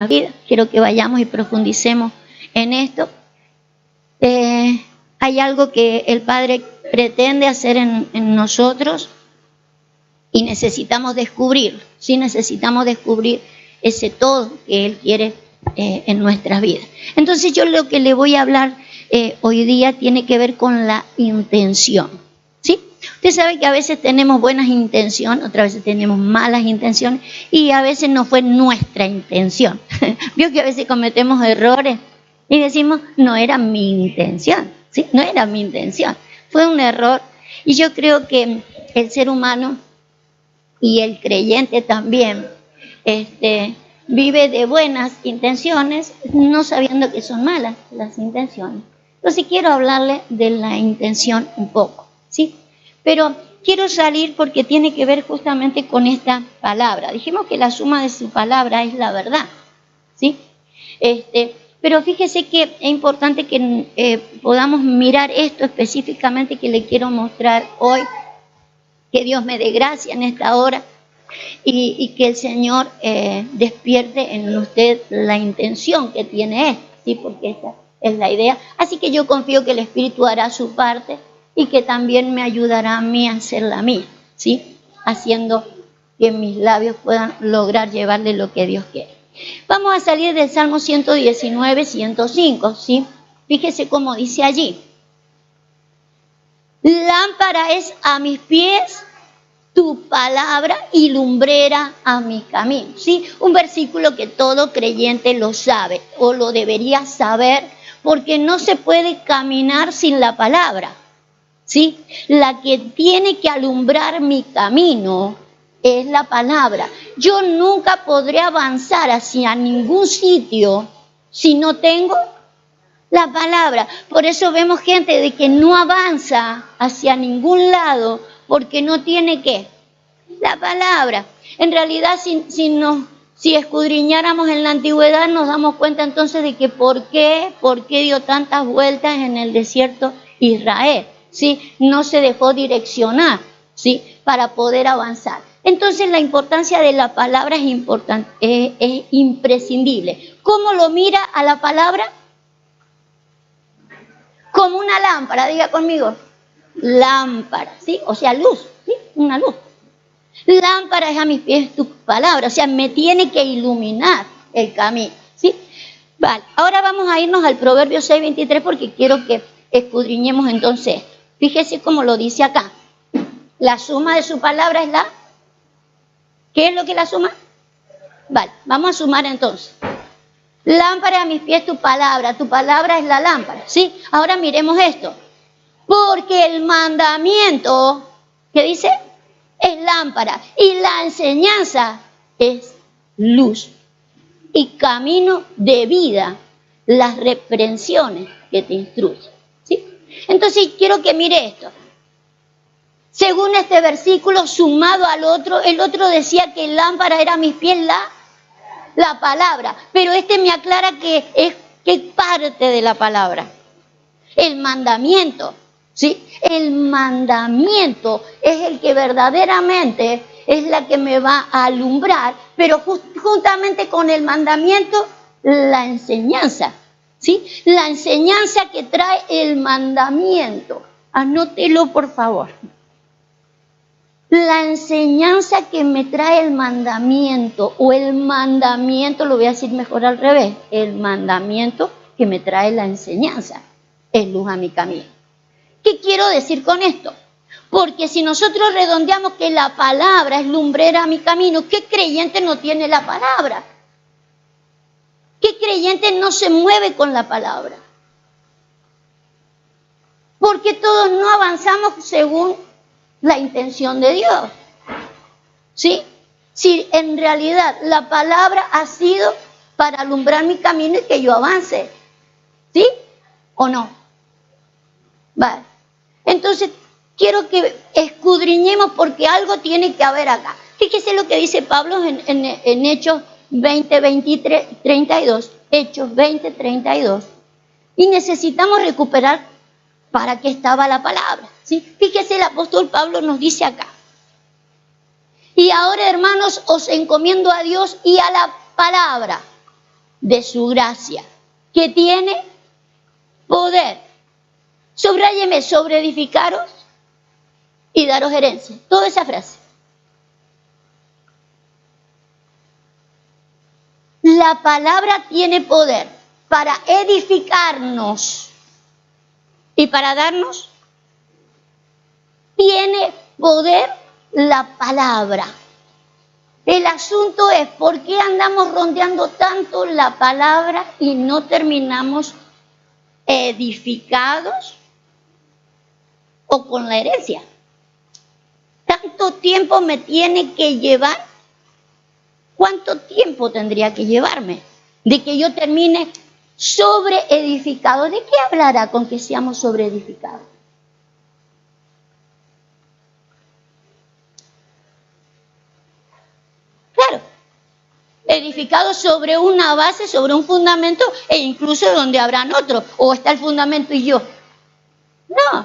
vida. Quiero que vayamos y profundicemos en esto. Hay algo que el Padre pretende hacer en nosotros y necesitamos descubrir, sí necesitamos descubrir ese todo que Él quiere en nuestras vidas. Entonces yo lo que le voy a hablar hoy día tiene que ver con la intención, ¿sí? Usted sabe que a veces tenemos buenas intenciones, otras veces tenemos malas intenciones y a veces no fue nuestra intención. Vio que a veces cometemos errores y decimos, no era mi intención, ¿sí? No era mi intención, fue un error. Y yo creo que el ser humano y el creyente también vive de buenas intenciones, no sabiendo que son malas las intenciones. Entonces quiero hablarle de la intención un poco, ¿sí? Pero quiero salir porque tiene que ver justamente con esta palabra. Dijimos que la suma de su palabra es la verdad, ¿sí? Pero fíjese que es importante que podamos mirar esto específicamente que le quiero mostrar hoy. Que Dios me dé gracia en esta hora y que el Señor despierte en usted la intención que tiene esto, ¿sí? Porque esta es la idea. Así que yo confío que el Espíritu hará su parte y que también me ayudará a mí a hacer la mía, ¿sí? Haciendo que mis labios puedan lograr llevarle lo que Dios quiere. Vamos a salir del Salmo 119, 105, ¿sí? Fíjese cómo dice allí. Lámpara es a mis pies tu palabra y lumbrera a mi camino, ¿sí? Un versículo que todo creyente lo sabe o lo debería saber porque no se puede caminar sin la palabra, ¿sí? La que tiene que alumbrar mi camino es la palabra. Yo nunca podré avanzar hacia ningún sitio si no tengo la palabra. Por eso vemos gente de que no avanza hacia ningún lado porque no tiene ¿qué? La palabra. En realidad, si escudriñáramos en la antigüedad, nos damos cuenta entonces de que por qué dio tantas vueltas en el desierto Israel, ¿sí? No se dejó direccionar, ¿sí? Para poder avanzar. Entonces la importancia de la palabra es imprescindible. ¿Cómo lo mira a la palabra? Como una lámpara, diga conmigo, lámpara, ¿sí? O sea, luz, ¿sí? Una luz. Lámpara es a mis pies tu palabra, o sea, me tiene que iluminar el camino, ¿sí? Vale, ahora vamos a irnos al Proverbio 6:23 porque quiero que escudriñemos entonces. Fíjese cómo lo dice acá. La suma de su palabra es la... ¿Qué es lo que la suma? Vale, vamos a sumar entonces. Lámpara a mis pies tu palabra es la lámpara, ¿sí? Ahora miremos esto. Porque el mandamiento, ¿qué dice? Es lámpara y la enseñanza es luz y camino de vida, las reprensiones que te instruyen, ¿sí? Entonces quiero que mire esto. Según este versículo sumado al otro, el otro decía que lámpara era a mis pies la palabra, pero me aclara que es parte de la palabra. El mandamiento, ¿sí? El mandamiento es el que verdaderamente es la que me va a alumbrar, pero juntamente con el mandamiento, la enseñanza, ¿sí? La enseñanza que trae el mandamiento. Anótelo, por favor. La enseñanza que me trae el mandamiento, o el mandamiento, lo voy a decir mejor al revés, el mandamiento que me trae la enseñanza, es luz a mi camino. ¿Qué quiero decir con esto? Porque si nosotros redondeamos que la palabra es lumbrera a mi camino, ¿qué creyente no tiene la palabra? ¿Qué creyente no se mueve con la palabra? Porque todos no avanzamos según la intención de Dios, ¿sí? Si en realidad la palabra ha sido para alumbrar mi camino y que yo avance, ¿sí? ¿O no? Vale. Entonces, quiero que escudriñemos porque algo tiene que haber acá. Fíjese lo que dice Pablo en Hechos 20, 23, 32. Hechos 20, 32. Y necesitamos recuperar para qué estaba la palabra, ¿sí? Fíjese, el apóstol Pablo nos dice acá. Y ahora, hermanos, os encomiendo a Dios y a la palabra. de su gracia, que tiene poder. Subráyeme, sobre edificaros y daros herencia. Toda esa frase. La palabra tiene poder para edificarnos y para darnos. Tiene poder la palabra. El asunto es por qué andamos rondeando tanto la palabra y no terminamos edificados o con la herencia. ¿Tanto tiempo me tiene que llevar? ¿Cuánto tiempo tendría que llevarme de que yo termine sobreedificado? ¿De qué hablará con que seamos sobreedificados? Claro, edificado sobre una base, sobre un fundamento, e incluso donde habrán otros, o está el fundamento y yo. No,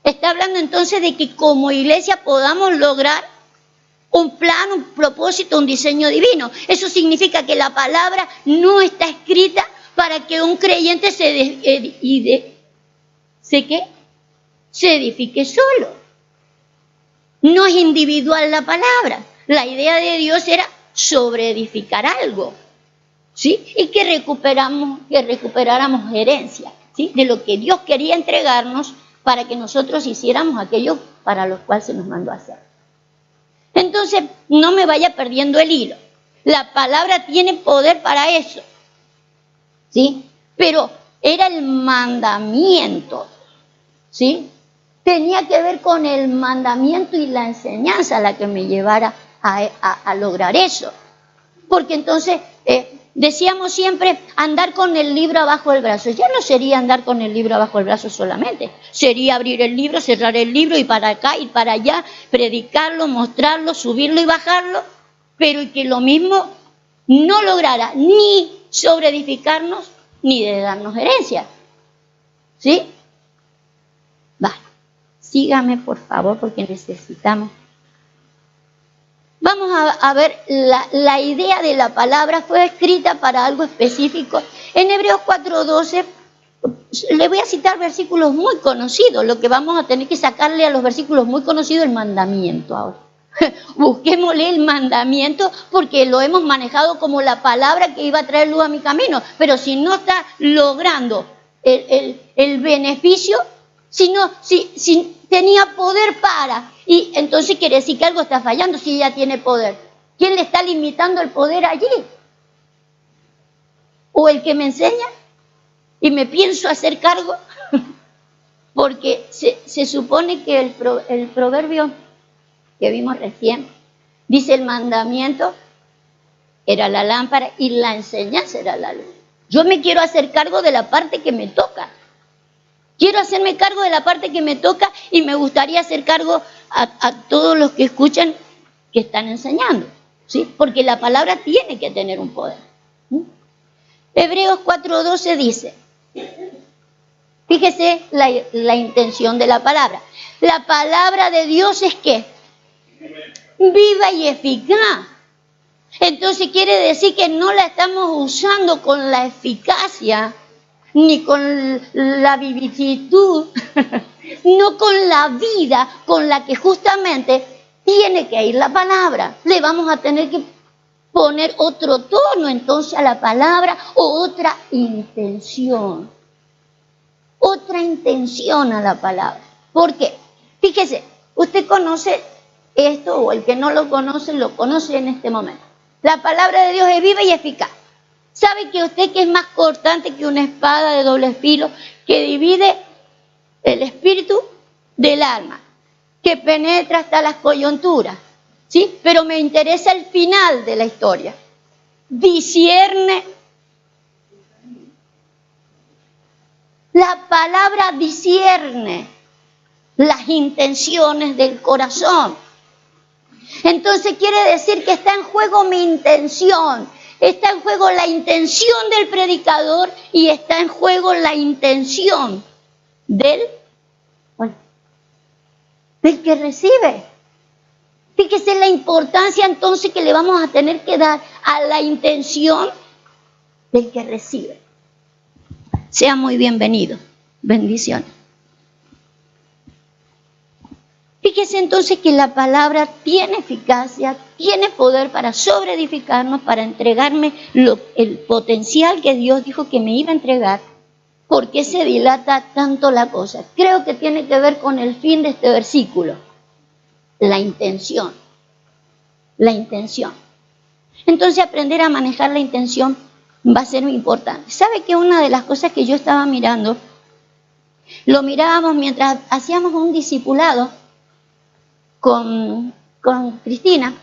está hablando entonces de que como iglesia podamos lograr un plan, un propósito, un diseño divino. Eso significa que la palabra no está escrita para que un creyente se edifique solo. No es individual la palabra. La idea de Dios era sobreedificar algo, ¿sí? Y que recuperáramos herencia, ¿sí? De lo que Dios quería entregarnos para que nosotros hiciéramos aquello para lo cual se nos mandó a hacer. Entonces, no me vaya perdiendo el hilo. La palabra tiene poder para eso, ¿sí? Pero era el mandamiento, ¿sí? Tenía que ver con el mandamiento y la enseñanza la que me llevara a lograr eso. Porque entonces decíamos siempre andar con el libro abajo del brazo. Ya no sería andar con el libro abajo del brazo solamente. Sería abrir el libro, cerrar el libro, y para acá y para allá, predicarlo, mostrarlo, subirlo y bajarlo, pero que lo mismo no lograra ni sobreedificarnos ni de darnos herencia. ¿Sí? Vale. Sígame, por favor, porque necesitamos. Vamos a ver, la idea de la palabra fue escrita para algo específico. En Hebreos 4:12, le voy a citar versículos muy conocidos. Lo que vamos a tener que sacarle a los versículos muy conocidos, el mandamiento ahora. Busquémosle el mandamiento porque lo hemos manejado como la palabra que iba a traer luz a mi camino. Pero si no está logrando el beneficio, si tenía poder para, y entonces quiere decir que algo está fallando si ella tiene poder. ¿Quién le está limitando el poder allí? ¿O el que me enseña? Y me pienso hacer cargo, porque se supone que el proverbio que vimos recién dice: el mandamiento era la lámpara y la enseñanza era la luz. Yo me quiero hacer cargo de la parte que me toca. Quiero hacerme cargo de la parte que me toca y me gustaría hacer cargo a todos los que escuchan que están enseñando, ¿sí? Porque la palabra tiene que tener un poder. Hebreos 4:12 dice, fíjese la intención de la palabra. La palabra de Dios es ¿qué? Viva y eficaz. Entonces quiere decir que no la estamos usando con la eficacia, ni con la vivitud, no con la vida con la que justamente tiene que ir la palabra. Le vamos a tener que poner otro tono entonces a la palabra, o otra intención. Otra intención a la palabra. ¿Por qué? Fíjese, usted conoce esto, o el que no lo conoce en este momento. La palabra de Dios es viva y eficaz. ¿Sabe que usted que es más cortante que una espada de doble filo, que divide el espíritu del alma, que penetra hasta las coyunturas? ¿Sí? Pero me interesa el final de la historia. Discierne. La palabra discierne las intenciones del corazón. Entonces quiere decir que está en juego mi intención. Está en juego la intención del predicador y está en juego la intención del que recibe. Fíjese la importancia entonces que le vamos a tener que dar a la intención del que recibe. Sea muy bienvenido. Bendiciones. Fíjese entonces que la palabra tiene eficacia, tiene poder para sobreedificarnos, para entregarme el potencial que Dios dijo que me iba a entregar. ¿Por qué se dilata tanto la cosa? Creo que tiene que ver con el fin de este versículo. La intención. La intención. Entonces aprender a manejar la intención va a ser muy importante. ¿Sabe que una de las cosas que yo estaba mirando, lo mirábamos mientras hacíamos un discipulado con Cristina,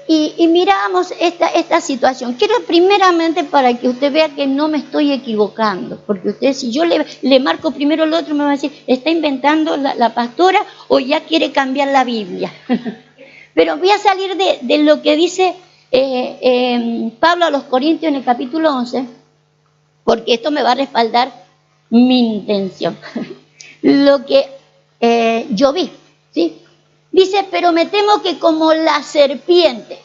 y mirábamos esta situación? Quiero primeramente para que usted vea que no me estoy equivocando, porque usted, si yo le marco primero el otro, me va a decir, ¿está inventando la pastora o ya quiere cambiar la Biblia? Pero voy a salir de lo que dice Pablo a los Corintios en el capítulo 11, porque esto me va a respaldar mi intención. Lo que yo vi, ¿sí? Dice, pero me temo que como la serpiente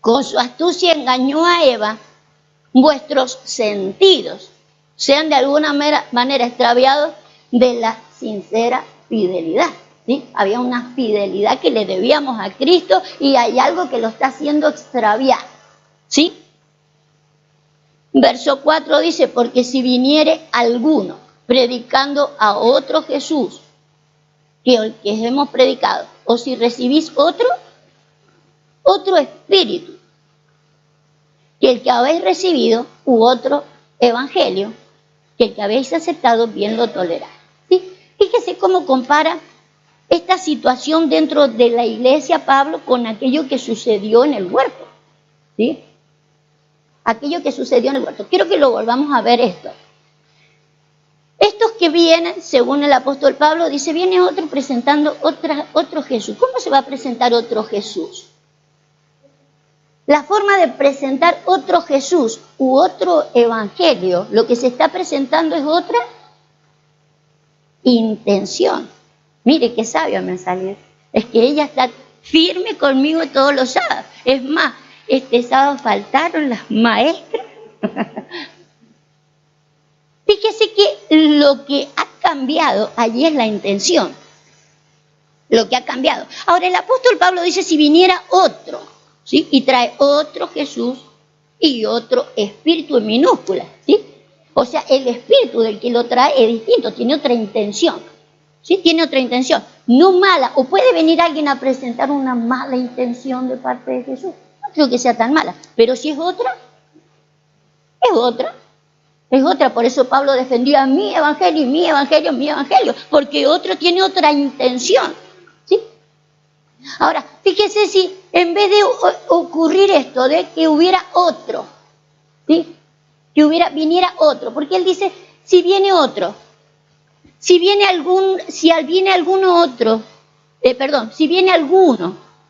con su astucia engañó a Eva, vuestros sentidos sean de alguna manera extraviados de la sincera fidelidad. ¿Sí? Había una fidelidad que le debíamos a Cristo y hay algo que lo está haciendo extraviar. ¿Sí? Verso 4 dice, porque si viniere alguno predicando a otro Jesús que el que hemos predicado, o si recibís otro espíritu que el que habéis recibido, u otro evangelio que el que habéis aceptado, bien lo toleráis. ¿Sí? Fíjese cómo compara esta situación dentro de la iglesia Pablo con aquello que sucedió en el huerto. ¿Sí? Aquello que sucedió en el huerto. Quiero que lo volvamos a ver esto. Estos que vienen, según el apóstol Pablo, dice, viene otro presentando otro Jesús. ¿Cómo se va a presentar otro Jesús? La forma de presentar otro Jesús u otro evangelio, lo que se está presentando es otra intención. Mire qué sabio me salió. Es que ella está firme conmigo todos los sábados. Es más, este sábado faltaron las maestras. Fíjese que lo que ha cambiado allí es la intención. Lo que ha cambiado. Ahora el apóstol Pablo dice, si viniera otro, ¿sí? Y trae otro Jesús y otro espíritu en minúsculas, ¿sí? O sea, el espíritu del que lo trae es distinto, tiene otra intención. ¿Sí? Tiene otra intención, no mala. O puede venir alguien a presentar una mala intención de parte de Jesús. No creo que sea tan mala, pero si es otra, es otra. Es otra, por eso Pablo defendía mi evangelio, mi evangelio, mi evangelio, porque otro tiene otra intención. ¿Sí? Ahora, fíjese si en vez de ocurrir esto, de que hubiera otro, ¿sí? Que viniera otro, porque él dice, si viene otro, si viene alguno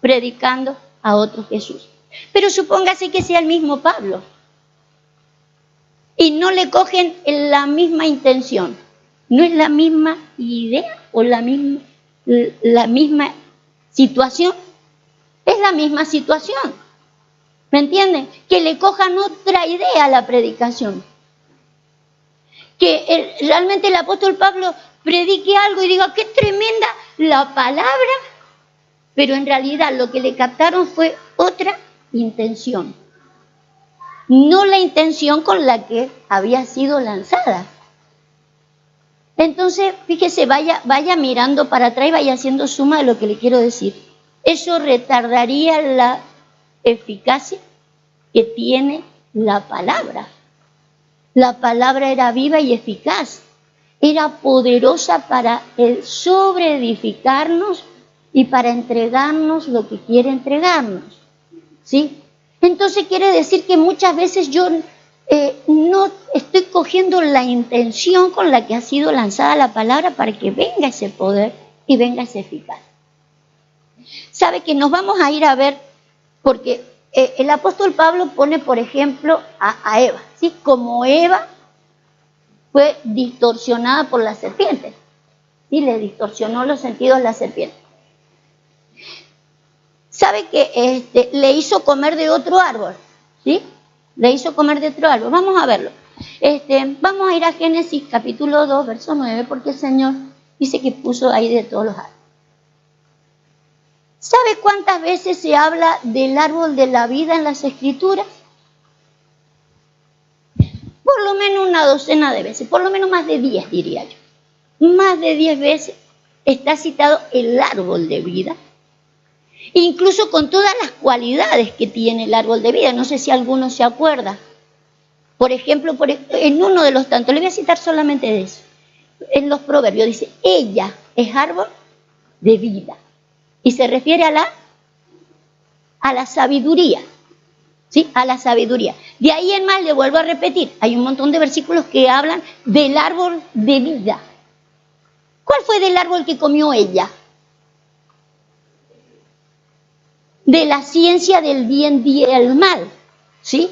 predicando a otro Jesús. Pero supóngase que sea el mismo Pablo. Y no le cogen la misma intención. No es la misma idea o la misma situación. Es la misma situación. ¿Me entienden? Que le cojan otra idea a la predicación. Que realmente el apóstol Pablo predique algo y diga, qué tremenda la palabra, pero en realidad lo que le captaron fue otra intención. No la intención con la que había sido lanzada. Entonces, fíjese, vaya mirando para atrás y vaya haciendo suma de lo que le quiero decir. Eso retardaría la eficacia que tiene la palabra. La palabra era viva y eficaz. Era poderosa para sobreedificarnos y para entregarnos lo que quiere entregarnos. ¿Sí? Entonces quiere decir que muchas veces yo no estoy cogiendo la intención con la que ha sido lanzada la palabra para que venga ese poder y venga ese eficaz. ¿Sabe que nos vamos a ir a ver? Porque el apóstol Pablo pone, por ejemplo, a Eva, ¿sí? Como Eva fue distorsionada por la serpiente, ¿sí? Le distorsionó los sentidos la serpiente. ¿Sabe que le hizo comer de otro árbol? ¿Sí? Le hizo comer de otro árbol. Vamos a verlo. Vamos a ir a Génesis capítulo 2, verso 9, porque el Señor dice que puso ahí de todos los árboles. ¿Sabe cuántas veces se habla del árbol de la vida en las Escrituras? Por lo menos una docena de veces, por lo menos más de 10 diría yo. Más de 10 veces está citado el árbol de vida, incluso con todas las cualidades que tiene el árbol de vida. No sé si alguno se acuerda. Por ejemplo, en uno de los tantos, le voy a citar solamente de eso. En los Proverbios dice, ella es árbol de vida. Y se refiere a la sabiduría. ¿Sí? A la sabiduría. De ahí en más le vuelvo a repetir, hay un montón de versículos que hablan del árbol de vida. ¿Cuál fue del árbol que comió ella? De la ciencia del bien y el mal. ¿Sí?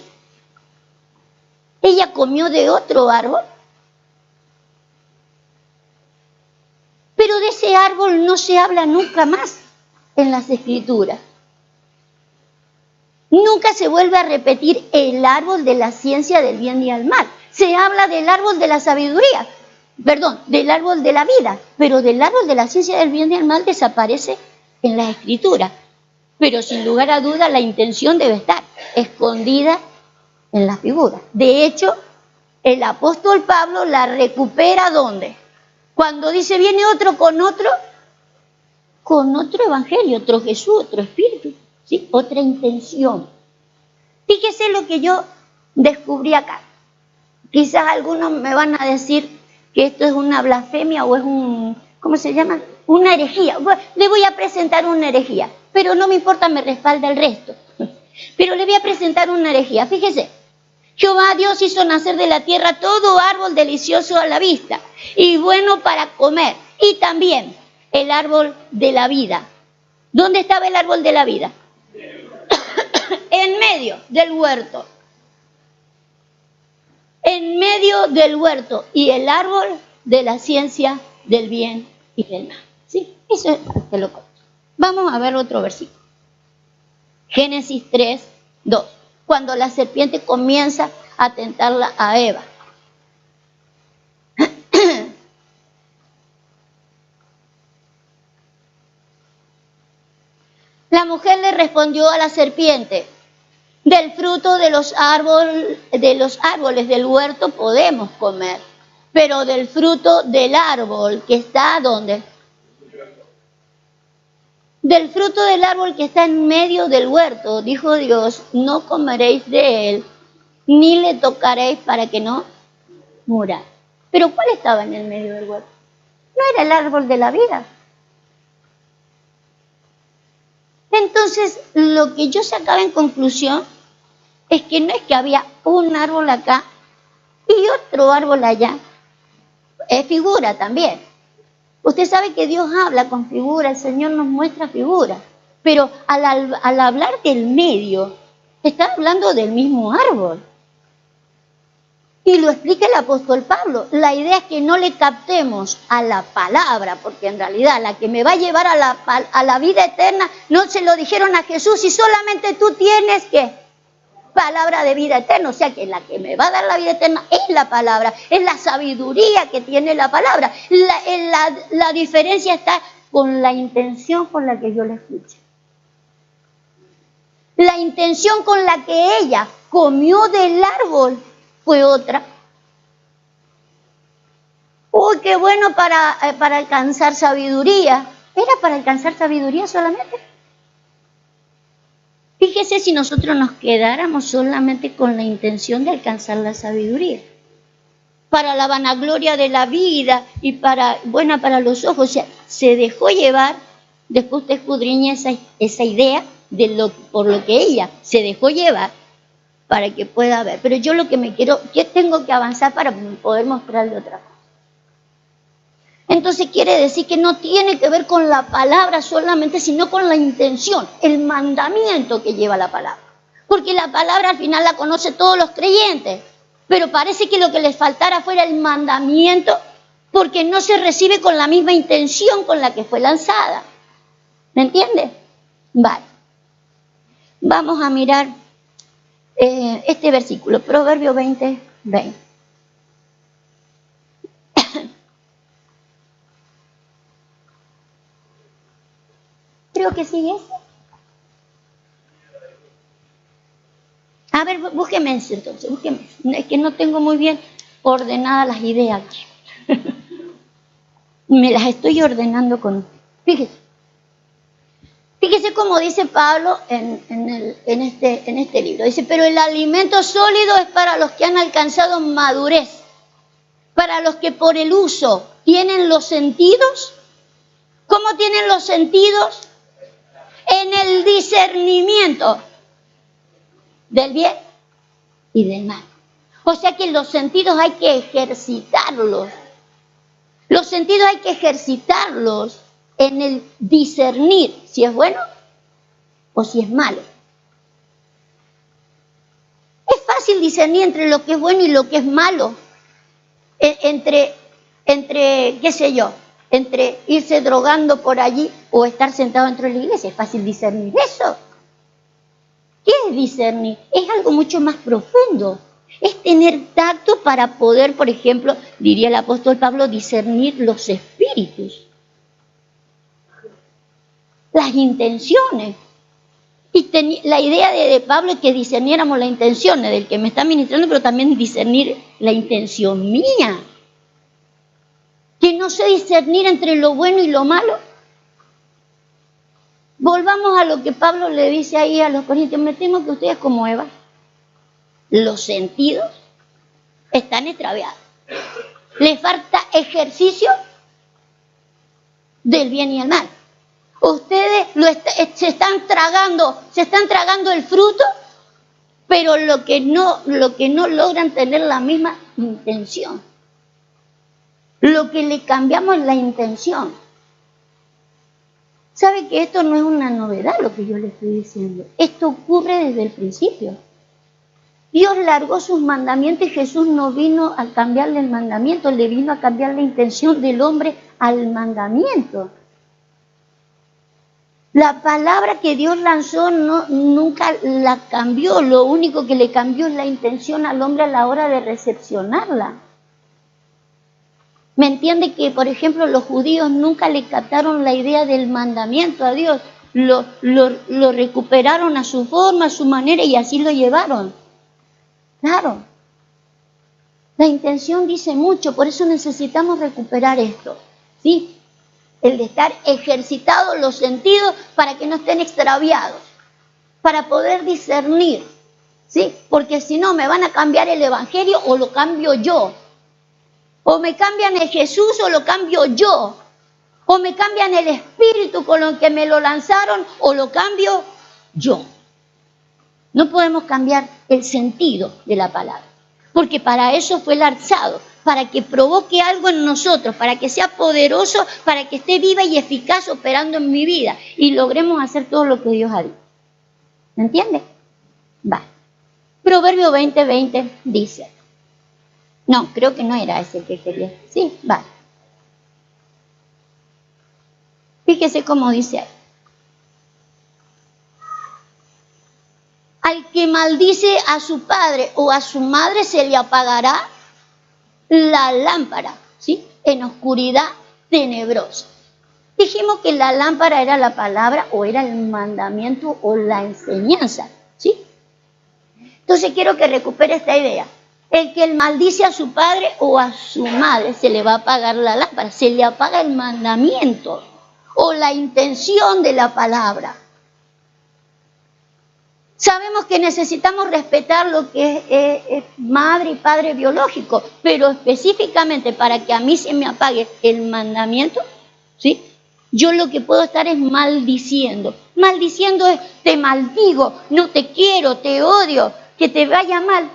Ella comió de otro árbol. Pero de ese árbol no se habla nunca más en las Escrituras. Nunca se vuelve a repetir el árbol de la ciencia del bien y el mal. Se habla del árbol de la sabiduría, del árbol de la vida, pero del árbol de la ciencia del bien y el mal desaparece en la Escritura. Pero sin lugar a duda la intención debe estar escondida en la figura. De hecho, el apóstol Pablo la recupera ¿dónde? Cuando dice viene otro con otro evangelio, otro Jesús, otro espíritu. ¿Sí? Otra intención. Fíjese lo que yo descubrí acá. Quizás algunos me van a decir que esto es una blasfemia o es ¿cómo se llama? Una herejía. Bueno, le voy a presentar una herejía, pero no me importa, me respalda el resto. Pero le voy a presentar una herejía. Fíjese, Jehová Dios hizo nacer de la tierra todo árbol delicioso a la vista y bueno para comer, y también el árbol de la vida. ¿Dónde estaba el árbol de la vida? En medio del huerto. En medio del huerto. Y el árbol de la ciencia del bien y del mal. ¿Sí? Eso es lo que. Vamos a ver otro versículo. Génesis 3, 2. Cuando la serpiente comienza a tentarla a Eva. La mujer le respondió a la serpiente, del fruto de los árboles del huerto podemos comer, pero del fruto del árbol que está ¿dónde? Del fruto del árbol que está en medio del huerto, dijo Dios, no comeréis de él, ni le tocaréis para que no muráis. Pero ¿cuál estaba en el medio del huerto? No era el árbol de la vida. Entonces, lo que yo sacaba en conclusión es que no es que había un árbol acá y otro árbol allá. Es figura también. Usted sabe que Dios habla con figura, el Señor nos muestra figuras. Pero al hablar del medio, está hablando del mismo árbol. Y lo explica el apóstol Pablo. La idea es que no le captemos a la palabra, porque en realidad la que me va a llevar a la vida eterna, no se lo dijeron a Jesús, y solamente tú tienes que palabra de vida eterna. O sea que la que me va a dar la vida eterna es la palabra, es la sabiduría que tiene la palabra. La diferencia está con la intención con la que yo la escuché. La intención con la que ella comió del árbol fue otra. Uy, qué bueno para alcanzar sabiduría. ¿Era para alcanzar sabiduría solamente? Fíjese si nosotros nos quedáramos solamente con la intención de alcanzar la sabiduría. Para la vanagloria de la vida y buena para los ojos. O sea, se dejó llevar, después usted escudriña esa idea por lo que ella se dejó llevar, para que pueda ver. Pero yo lo que que tengo que avanzar para poder mostrarle otra cosa. Entonces quiere decir que no tiene que ver con la palabra solamente, sino con la intención, el mandamiento que lleva la palabra. Porque la palabra al final la conoce todos los creyentes, pero parece que lo que les faltara fuera el mandamiento, porque no se recibe con la misma intención con la que fue lanzada. ¿Me entiende? Vale. Vamos a mirar este versículo, Proverbio 20, 20. Creo que sigue eso. A ver, búsqueme eso entonces, búsqueme. Es que no tengo muy bien ordenadas las ideas aquí. Me las estoy ordenando con... Fíjese cómo dice Pablo en este libro. Dice, pero el alimento sólido es para los que han alcanzado madurez, para los que por el uso tienen los sentidos. ¿Cómo tienen los sentidos? En el discernimiento del bien y del mal. O sea que los sentidos hay que ejercitarlos. Los sentidos hay que ejercitarlos en el discernir si es bueno o si es malo. Es fácil discernir entre lo que es bueno y lo que es malo. Entre qué sé yo, entre irse drogando por allí o estar sentado dentro de la iglesia. Es fácil discernir eso. ¿Qué es discernir? Es algo mucho más profundo. Es tener tacto para poder, por ejemplo, diría el apóstol Pablo, discernir los espíritus, las intenciones. Y la idea de Pablo es que discerniéramos las intenciones del que me está ministrando, pero también discernir la intención mía. Que no sé discernir entre lo bueno y lo malo. Volvamos a lo que Pablo le dice ahí a los corintios. Me temo que ustedes como Eva, los sentidos están extraviados. Les falta ejercicio del bien y el mal. Ustedes se están tragando el fruto, pero lo que no logran tener la misma intención. Lo que le cambiamos es la intención. ¿Sabe que esto no es una novedad lo que yo le estoy diciendo? Esto ocurre desde el principio. Dios largó sus mandamientos y Jesús no vino a cambiarle el mandamiento, le vino a cambiar la intención del hombre al mandamiento. La palabra que Dios lanzó nunca la cambió, lo único que le cambió es la intención al hombre a la hora de recepcionarla. ¿Me entiende que, por ejemplo, los judíos nunca le captaron la idea del mandamiento a Dios? Lo recuperaron a su forma, a su manera y así lo llevaron. Claro. La intención dice mucho, por eso necesitamos recuperar esto, ¿sí? El de estar ejercitados los sentidos para que no estén extraviados, para poder discernir, ¿sí? Porque si no me van a cambiar el evangelio o lo cambio yo. O me cambian el Jesús o lo cambio yo. O me cambian el espíritu con lo que me lo lanzaron o lo cambio yo. No podemos cambiar el sentido de la palabra. Porque para eso fue lanzado. Para que provoque algo en nosotros. Para que sea poderoso. Para que esté viva y eficaz operando en mi vida. Y logremos hacer todo lo que Dios ha dicho. ¿Me entiende? Va. Proverbio 20:20 dice. No, creo que no era ese que quería. Sí, vale. Fíjese cómo dice ahí. Al que maldice a su padre o a su madre se le apagará la lámpara, ¿sí? En oscuridad tenebrosa. Dijimos que la lámpara era la palabra o era el mandamiento o la enseñanza, ¿sí? Entonces quiero que recupere esta idea. El que maldice a su padre o a su madre se le va a apagar la lámpara, se le apaga el mandamiento o la intención de la palabra. Sabemos que necesitamos respetar lo que es madre y padre biológico, pero específicamente para que a mí se me apague el mandamiento, ¿sí? Yo lo que puedo estar es maldiciendo. Maldiciendo es te maldigo, no te quiero, te odio, que te vaya mal.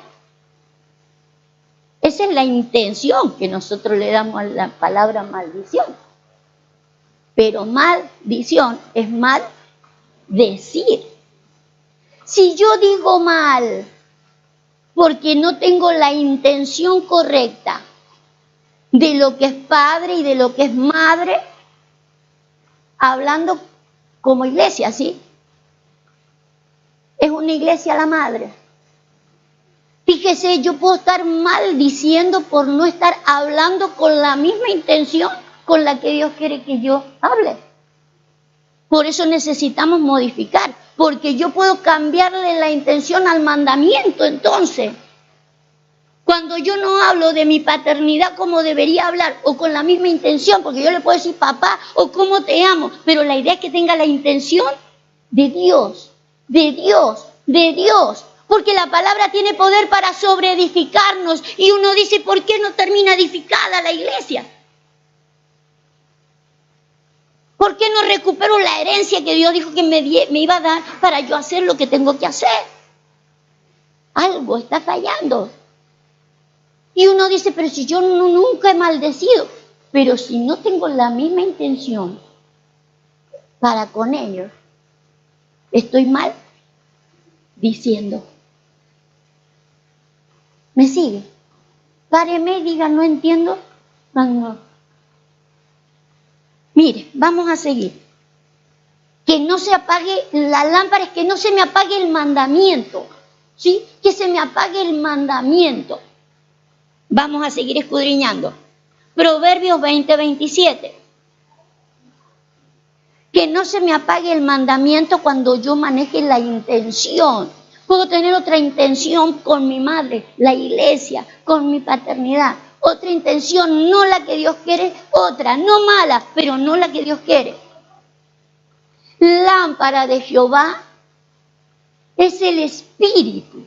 Esa es la intención que nosotros le damos a la palabra maldición. Pero maldición es mal decir. Si yo digo mal porque no tengo la intención correcta de lo que es padre y de lo que es madre, hablando como iglesia, ¿sí? Es una iglesia la madre. Fíjese, yo puedo estar maldiciendo por no estar hablando con la misma intención con la que Dios quiere que yo hable. Por eso necesitamos modificar, porque yo puedo cambiarle la intención al mandamiento. Entonces, cuando yo no hablo de mi paternidad como debería hablar, o con la misma intención, porque yo le puedo decir papá o cómo te amo, pero la idea es que tenga la intención de Dios, de Dios, de Dios. Porque la palabra tiene poder para sobreedificarnos. Y uno dice, ¿por qué no termina edificada la iglesia? ¿Por qué no recupero la herencia que Dios dijo que me iba a dar para yo hacer lo que tengo que hacer? Algo está fallando. Y uno dice, pero si yo nunca he maldecido. Pero si no tengo la misma intención para con ellos, estoy mal diciendo. ¿Me sigue? Páreme y diga, no entiendo. No. Mire, vamos a seguir. Que no se apague la lámpara, es que no se me apague el mandamiento. ¿Sí? Que se me apague el mandamiento. Vamos a seguir escudriñando. Proverbios 20:27. Que no se me apague el mandamiento cuando yo maneje la intención. Puedo tener otra intención con mi madre, la iglesia, con mi paternidad. Otra intención, no la que Dios quiere, otra, no mala, pero no la que Dios quiere. Lámpara de Jehová es el espíritu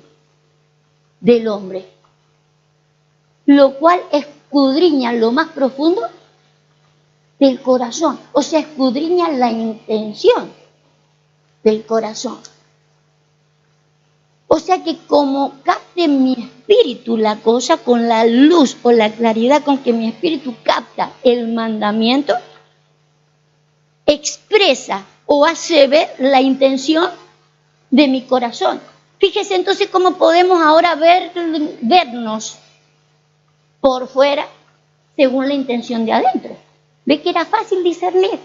del hombre, lo cual escudriña lo más profundo del corazón, o sea, escudriña la intención del corazón. O sea que como capte mi espíritu la cosa con la luz o la claridad con que mi espíritu capta el mandamiento, expresa o hace ver la intención de mi corazón. Fíjese entonces cómo podemos ahora vernos por fuera según la intención de adentro. ¿Ve que era fácil discernir?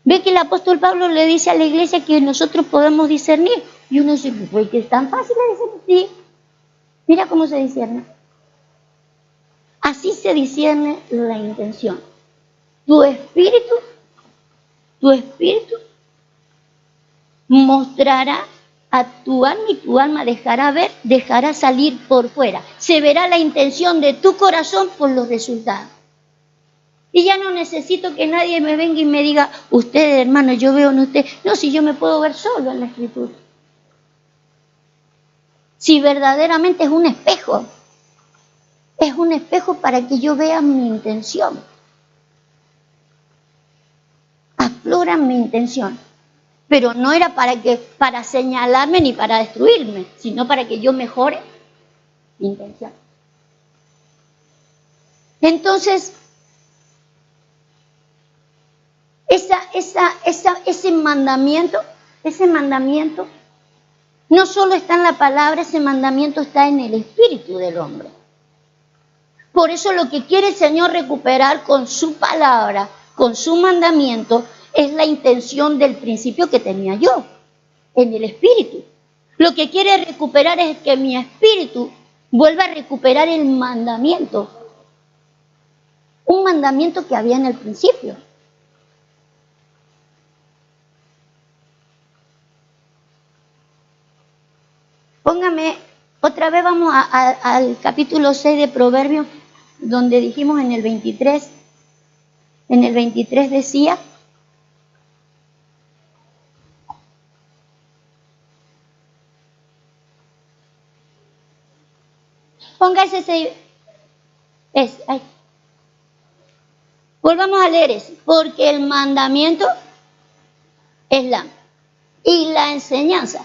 ¿Ve que el apóstol Pablo le dice a la iglesia que nosotros podemos discernir? Y uno dice, pues que es tan fácil de discernir. Sí. Mira cómo se discierne. Así se discierne la intención. Tu espíritu mostrará a tu alma y tu alma dejará salir por fuera. Se verá la intención de tu corazón por los resultados. Y ya no necesito que nadie me venga y me diga, usted, hermano, yo veo en usted. No, si yo me puedo ver solo en la Escritura. Si verdaderamente es un espejo para que yo vea mi intención. Aflora mi intención. Pero no era para señalarme ni para destruirme, sino para que yo mejore mi intención. Entonces, ese mandamiento no solo está en la palabra, ese mandamiento está en el espíritu del hombre. Por eso lo que quiere el Señor recuperar con su palabra, con su mandamiento, es la intención del principio que tenía yo, en el espíritu. Lo que quiere recuperar es que mi espíritu vuelva a recuperar el mandamiento. Un mandamiento que había en el principio. Póngame, otra vez vamos al capítulo 6 de Proverbios, donde dijimos en el 23 decía, póngase ese, volvamos a leer ese, porque el mandamiento es lámpara y la enseñanza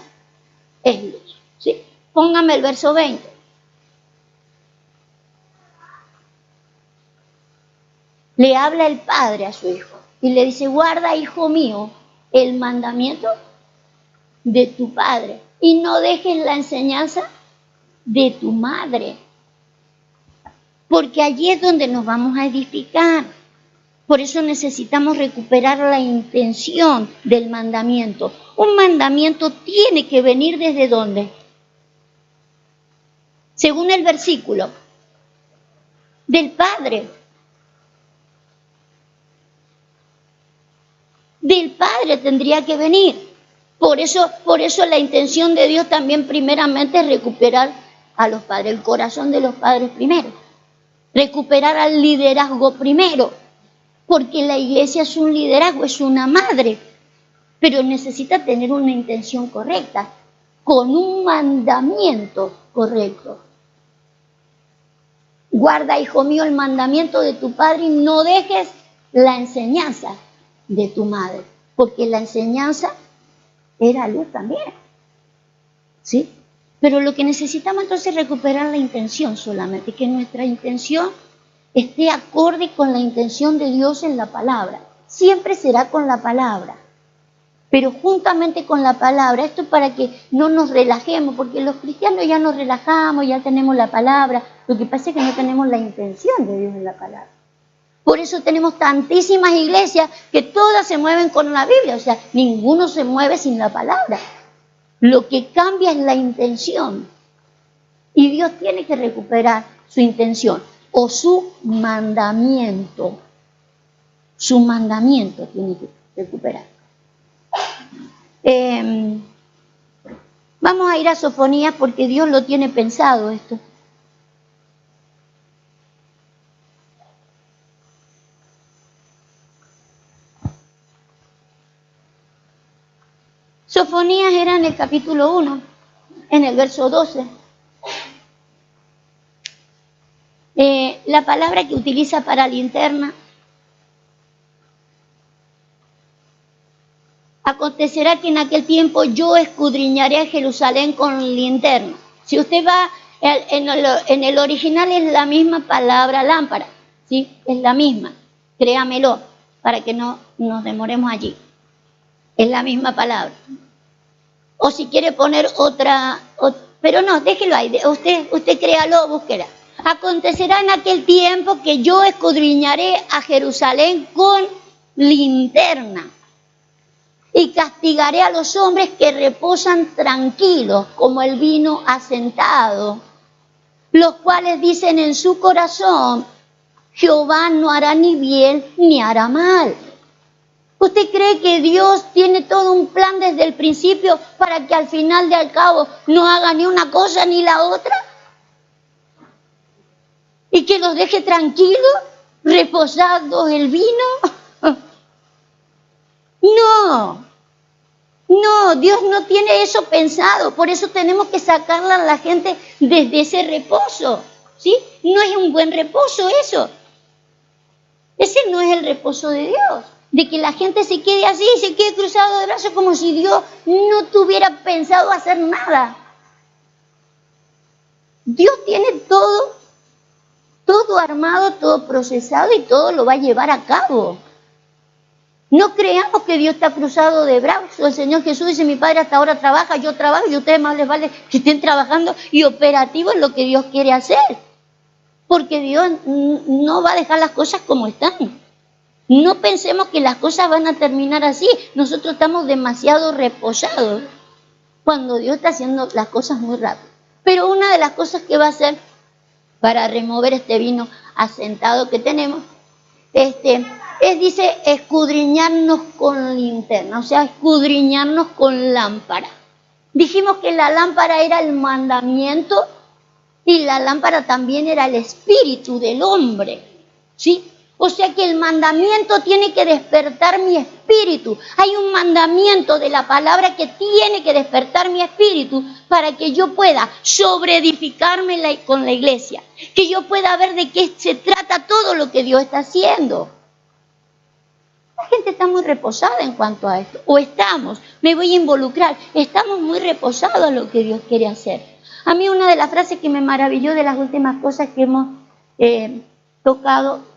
es luz. ¿Sí? Póngame el verso 20. Le habla el padre a su hijo y le dice, guarda, hijo mío, el mandamiento de tu padre y no dejes la enseñanza de tu madre. Porque allí es donde nos vamos a edificar. Por eso necesitamos recuperar la intención del mandamiento. Un mandamiento tiene que venir ¿desde dónde? según el versículo, del Padre. Del Padre tendría que venir. Por eso la intención de Dios también primeramente es recuperar a los padres, el corazón de los padres primero. Recuperar al liderazgo primero. Porque la iglesia es un liderazgo, es una madre. Pero necesita tener una intención correcta, con un mandamiento correcto. Guarda, hijo mío, el mandamiento de tu padre y no dejes la enseñanza de tu madre. Porque la enseñanza era luz también, ¿sí? Pero lo que necesitamos entonces es recuperar la intención solamente, que nuestra intención esté acorde con la intención de Dios en la palabra. Siempre será con la palabra, pero juntamente con la palabra, esto para que no nos relajemos, porque los cristianos ya nos relajamos, ya tenemos la palabra, lo que pasa es que no tenemos la intención de Dios en la palabra. Por eso tenemos tantísimas iglesias que todas se mueven con la Biblia, o sea, ninguno se mueve sin la palabra. Lo que cambia es la intención. Y Dios tiene que recuperar su intención o su mandamiento. Su mandamiento tiene que recuperar. Vamos a ir a Sofonías porque Dios lo tiene pensado esto. Sofonías era en el capítulo 1, en el verso 12. La palabra que utiliza para linterna. Acontecerá que en aquel tiempo yo escudriñaré a Jerusalén con linterna. Si usted va, en el original es la misma palabra lámpara, ¿sí? Es la misma, créamelo, para que no nos demoremos allí. Es la misma palabra. O si quiere poner otra, pero no, déjelo ahí, usted créalo, búsquela. Acontecerá en aquel tiempo que yo escudriñaré a Jerusalén con linterna y castigaré a los hombres que reposan tranquilos como el vino asentado, los cuales dicen en su corazón, Jehová no hará ni bien ni hará mal. ¿Usted cree que Dios tiene todo un plan desde el principio para que al final de al cabo no haga ni una cosa ni la otra? ¿Y que los deje tranquilos, reposados el vino? No, Dios no tiene eso pensado. Por eso tenemos que sacarla a la gente desde ese reposo, ¿sí? No es un buen reposo eso. Ese no es el reposo de Dios. De que la gente se quede así, se quede cruzado de brazos como si Dios no tuviera pensado hacer nada. Dios tiene todo armado, todo procesado y todo lo va a llevar a cabo. No creamos que Dios está cruzado de brazos. El Señor Jesús dice, mi Padre hasta ahora trabaja, yo trabajo y a ustedes más les vale que estén trabajando y operativos en lo que Dios quiere hacer. Porque Dios no va a dejar las cosas como están. No pensemos que las cosas van a terminar así. Nosotros estamos demasiado reposados cuando Dios está haciendo las cosas muy rápido. Pero una de las cosas que va a hacer para remover este vino asentado que tenemos, dice, escudriñarnos con linterna, o sea, escudriñarnos con lámpara. Dijimos que la lámpara era el mandamiento y la lámpara también era el espíritu del hombre, ¿sí? O sea que el mandamiento tiene que despertar mi espíritu. Hay un mandamiento de la palabra que tiene que despertar mi espíritu para que yo pueda sobreedificarme con la iglesia. Que yo pueda ver de qué se trata todo lo que Dios está haciendo. La gente está muy reposada en cuanto a esto. O me voy a involucrar, estamos muy reposados en lo que Dios quiere hacer. A mí una de las frases que me maravilló de las últimas cosas que hemos tocado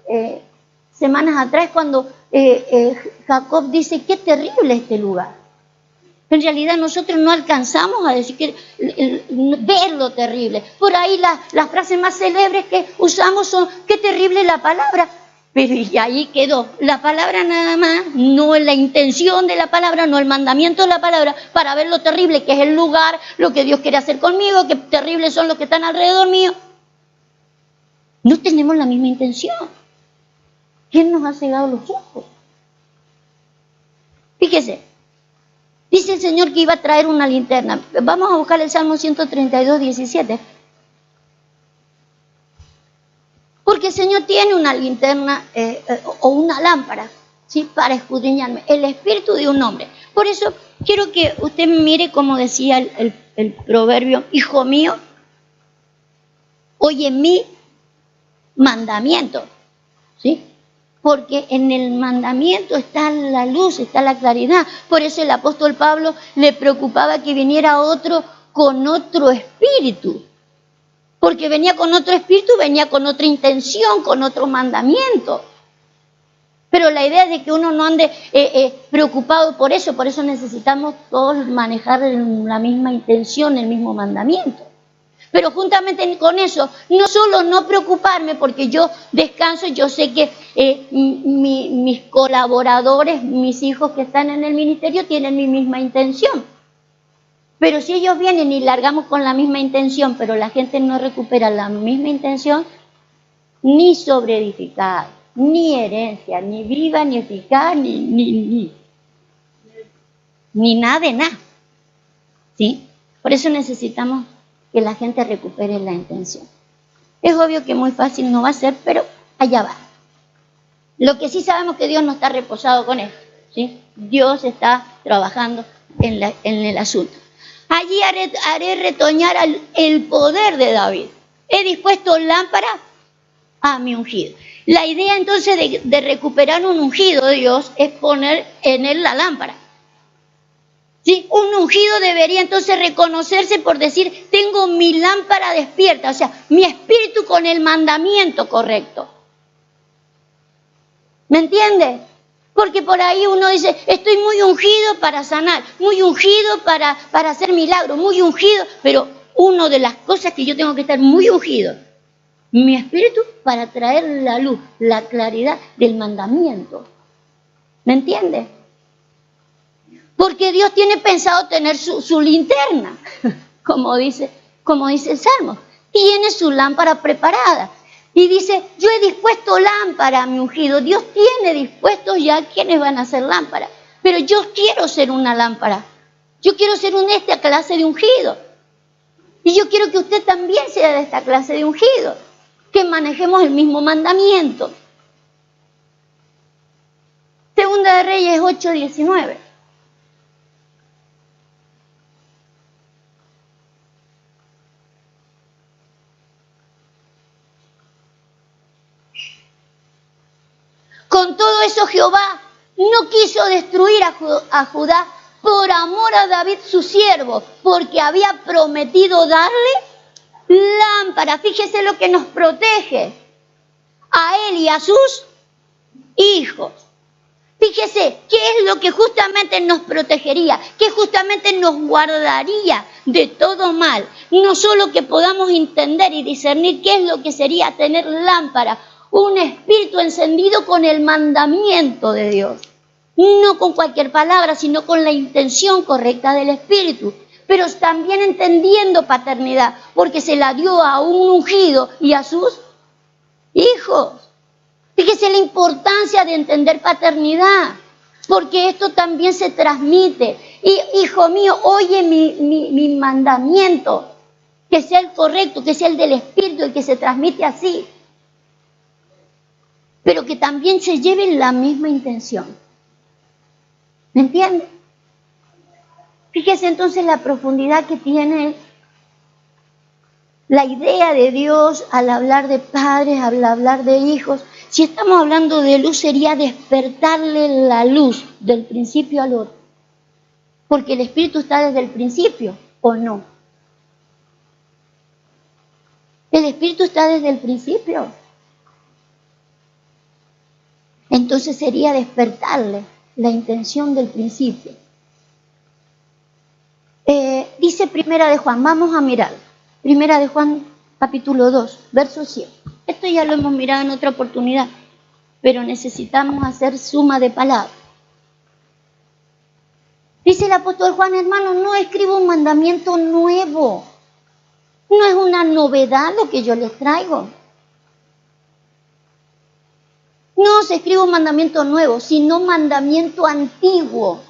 semanas atrás, cuando Jacob dice, qué terrible este lugar. En realidad nosotros no alcanzamos a decir ver lo terrible. Por ahí las frases más célebres que usamos son, qué terrible la palabra. Pero y ahí quedó la palabra nada más, no la intención de la palabra, no el mandamiento de la palabra, para ver lo terrible que es el lugar, lo que Dios quiere hacer conmigo, qué terribles son los que están alrededor mío. No tenemos la misma intención. ¿Quién nos ha cegado los ojos? Fíjese, dice el Señor que iba a traer una linterna. Vamos a buscar el Salmo 132, 17. Porque el Señor tiene una linterna o una lámpara, ¿sí?, para escudriñarme, el espíritu de un hombre. Por eso quiero que usted mire como decía el proverbio: hijo mío, oye mi mandamiento, ¿sí? Porque en el mandamiento está la luz, está la claridad. Por eso el apóstol Pablo le preocupaba que viniera otro con otro espíritu. Porque venía con otro espíritu, venía con otra intención, con otro mandamiento. Pero la idea es de que uno no ande preocupado por eso necesitamos todos manejar la misma intención, el mismo mandamiento. Pero juntamente con eso, no solo no preocuparme porque yo descanso, yo sé que mis colaboradores, mis hijos que están en el ministerio tienen mi misma intención. Pero si ellos vienen y largamos con la misma intención, pero la gente no recupera la misma intención, ni sobreedificar, ni herencia, ni viva, ni eficaz, ni nada de nada. ¿Sí? Por eso necesitamos que la gente recupere la intención. Es obvio que muy fácil no va a ser, pero allá va. Lo que sí sabemos que Dios no está reposado con esto, ¿sí? Dios está trabajando en el asunto. Allí haré retoñar el poder de David. He dispuesto lámpara a mi ungido. La idea entonces de recuperar un ungido de Dios es poner en él la lámpara. ¿Sí? Un ungido debería entonces reconocerse por decir: tengo mi lámpara despierta, o sea, mi espíritu con el mandamiento correcto. ¿Me entiende? Porque por ahí uno dice: estoy muy ungido para sanar, muy ungido para hacer milagros, muy ungido, pero una de las cosas que yo tengo que estar muy ungido, mi espíritu, para traer la luz, la claridad del mandamiento. ¿Me entiende? Porque Dios tiene pensado tener su linterna, como dice el Salmo. Tiene su lámpara preparada. Y dice: yo he dispuesto lámpara a mi ungido. Dios tiene dispuestos ya quienes van a ser lámpara. Pero yo quiero ser una lámpara. Yo quiero ser esta clase de ungido. Y yo quiero que usted también sea de esta clase de ungido. Que manejemos el mismo mandamiento. Segunda de Reyes 8:19. Con todo eso Jehová no quiso destruir a Judá por amor a David su siervo, porque había prometido darle lámpara. Fíjese lo que nos protege a él y a sus hijos. Fíjese qué es lo que justamente nos protegería, qué justamente nos guardaría de todo mal. No solo que podamos entender y discernir qué es lo que sería tener lámpara, un espíritu encendido con el mandamiento de Dios. No con cualquier palabra, sino con la intención correcta del espíritu. Pero también entendiendo paternidad, porque se la dio a un ungido y a sus hijos. Fíjese la importancia de entender paternidad, porque esto también se transmite. Y, hijo mío, oye mi mandamiento, que sea el correcto, que sea el del espíritu, el que se transmite así. Pero que también se lleve la misma intención. ¿Me entiende? Fíjese entonces la profundidad que tiene la idea de Dios al hablar de padres, al hablar de hijos. Si estamos hablando de luz, sería despertarle la luz del principio al otro. Porque el espíritu está desde el principio, ¿o no? El espíritu está desde el principio. Entonces sería despertarle la intención del principio. Dice Primera de Juan, vamos a mirar. Primera de Juan, capítulo 2, verso 7. Esto ya lo hemos mirado en otra oportunidad, pero necesitamos hacer suma de palabras. Dice el apóstol Juan, hermano, no escribo un mandamiento nuevo. No es una novedad lo que yo les traigo. No os escribo un mandamiento nuevo, sino un mandamiento antiguo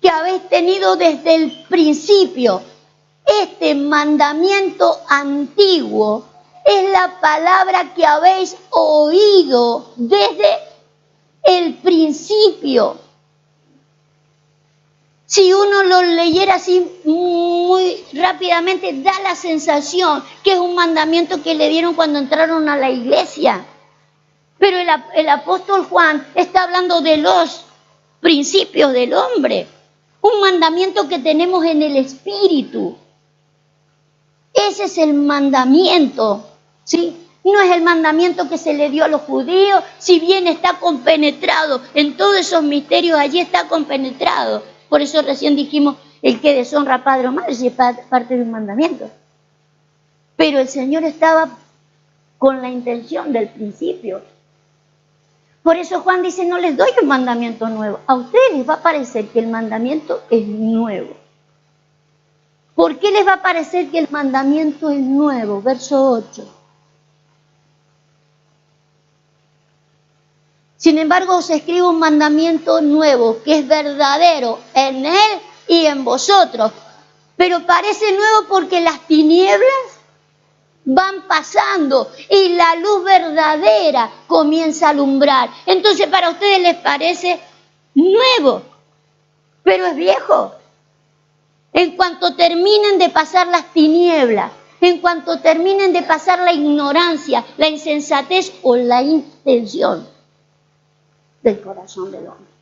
que habéis tenido desde el principio. Este mandamiento antiguo es la palabra que habéis oído desde el principio. Si uno lo leyera así muy rápidamente, da la sensación que es un mandamiento que le dieron cuando entraron a la iglesia. Pero el apóstol Juan está hablando de los principios del hombre. Un mandamiento que tenemos en el espíritu. Ese es el mandamiento, ¿sí? No es el mandamiento que se le dio a los judíos, si bien está compenetrado en todos esos misterios, allí está compenetrado. Por eso recién dijimos, el que deshonra a padre o madre, si es parte de un mandamiento. Pero el Señor estaba con la intención del principio. Por eso Juan dice, no les doy un mandamiento nuevo. A ustedes les va a parecer que el mandamiento es nuevo. ¿Por qué les va a parecer que el mandamiento es nuevo? Verso 8. Sin embargo, os escribo un mandamiento nuevo, que es verdadero en él y en vosotros. Pero parece nuevo porque las tinieblas van pasando y la luz verdadera comienza a alumbrar. Entonces para ustedes les parece nuevo, pero es viejo. En cuanto terminen de pasar las tinieblas, en cuanto terminen de pasar la ignorancia, la insensatez o la intención del corazón del hombre.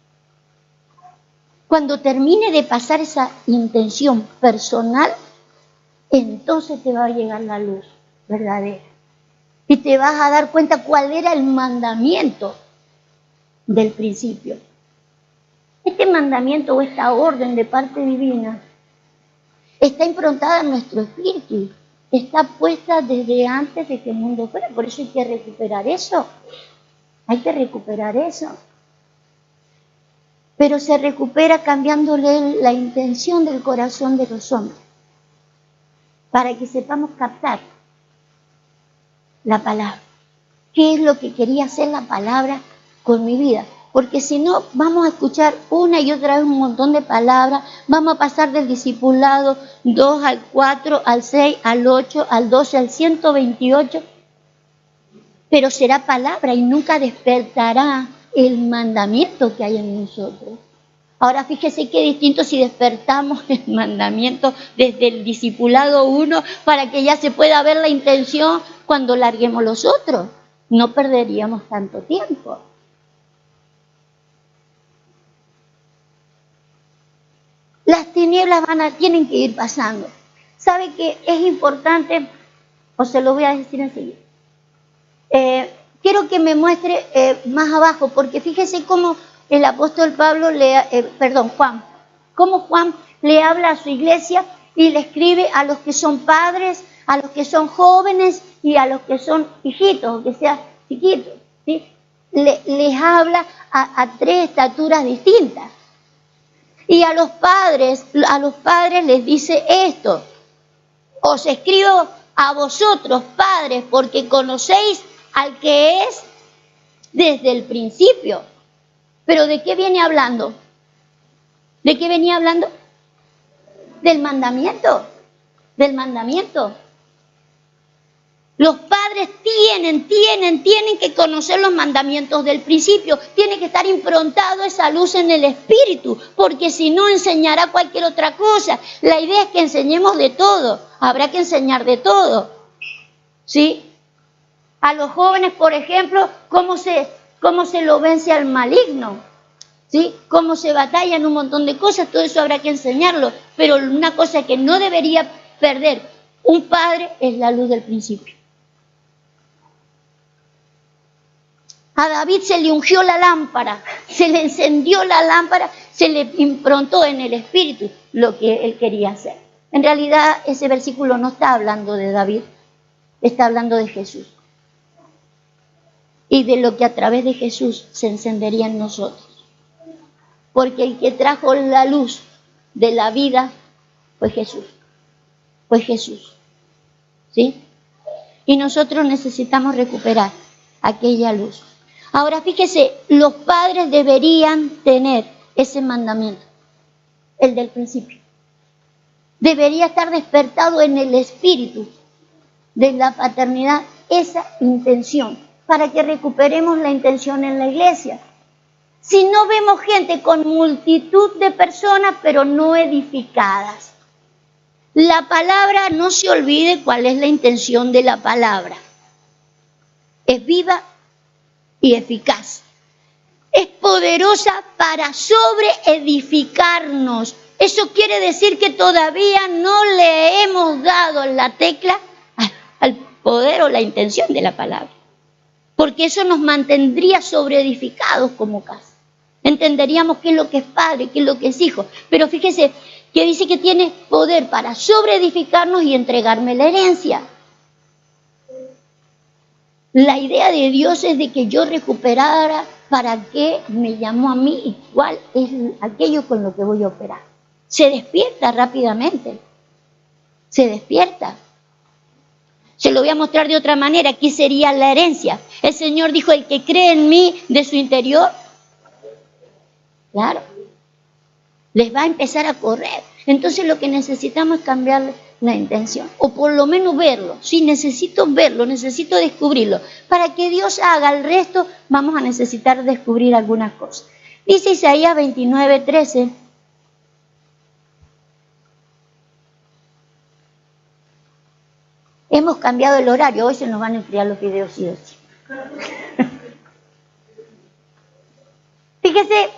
Cuando termine de pasar esa intención personal, entonces te va a llegar la luz verdadera. Y te vas a dar cuenta cuál era el mandamiento del principio. Este mandamiento o esta orden de parte divina está improntada en nuestro espíritu. Está puesta desde antes de que el mundo fuera. Por eso hay que recuperar eso. Hay que recuperar eso. Pero se recupera cambiándole la intención del corazón de los hombres. Para que sepamos captar la palabra. ¿Qué es lo que quería hacer la palabra con mi vida? Porque si no, vamos a escuchar una y otra vez un montón de palabras. Vamos a pasar del discipulado 2 al 4, al 6, al 8, al 12, al 128. Pero será palabra y nunca despertará el mandamiento que hay en nosotros. Ahora fíjese qué distinto si despertamos el mandamiento desde el discipulado 1 para que ya se pueda ver la intención cuando larguemos los otros. No perderíamos tanto tiempo. Las tinieblas tienen que ir pasando. ¿Sabe que es importante? O se lo voy a decir enseguida. Quiero que me muestre más abajo, porque fíjese cómo el apóstol Juan, cómo Juan le habla a su iglesia y le escribe a los que son padres, a los que son jóvenes y a los que son hijitos, que sean chiquitos, ¿sí? Les habla a tres estaturas distintas. Y a los padres les dice esto: os escribo a vosotros, padres, porque conocéis al que es desde el principio. ¿Pero de qué viene hablando? ¿De qué venía hablando? Del mandamiento. Del mandamiento. Los padres tienen que conocer los mandamientos del principio. Tiene que estar improntado esa luz en el espíritu, porque si no enseñará cualquier otra cosa. La idea es que enseñemos de todo. Habrá que enseñar de todo. ¿Sí? A los jóvenes, por ejemplo, cómo se lo vence al maligno, ¿sí? Cómo se batalla en un montón de cosas, todo eso habrá que enseñarlo. Pero una cosa que no debería perder un padre es la luz del principio. A David se le ungió la lámpara, se le encendió la lámpara, se le improntó en el espíritu lo que él quería hacer. En realidad ese versículo no está hablando de David, está hablando de Jesús. y de lo que a través de Jesús se encendería en nosotros. Porque el que trajo la luz de la vida fue Jesús. Fue Jesús. ¿Sí? Y nosotros necesitamos recuperar aquella luz. Ahora fíjese, los padres deberían tener ese mandamiento, el del principio. Debería estar despertado en el espíritu de la paternidad esa intención, para que recuperemos la intención en la iglesia. Si no vemos gente con multitud de personas, pero no edificadas. La palabra, no se olvide cuál es la intención de la palabra. Es viva y eficaz. Es poderosa para sobreedificarnos. Eso quiere decir que todavía no le hemos dado la tecla al poder o la intención de la palabra. Porque eso nos mantendría sobreedificados como casa. Entenderíamos qué es lo que es padre, qué es lo que es hijo. Pero fíjese que dice que tiene poder para sobreedificarnos y entregarme la herencia. La idea de Dios es de que yo recuperara para qué me llamó a mí y cuál es aquello con lo que voy a operar. Se despierta rápidamente. Se despierta. Se lo voy a mostrar de otra manera. ¿Qué sería la herencia? El Señor dijo, el que cree en mí de su interior, claro, les va a empezar a correr. Entonces lo que necesitamos es cambiar la intención, o por lo menos verlo. Sí, necesito verlo, necesito descubrirlo. Para que Dios haga el resto, vamos a necesitar descubrir algunas cosas. Dice Isaías 29:13. Hemos cambiado el horario, hoy se nos van a enfriar los videos sí o sí. Fíjese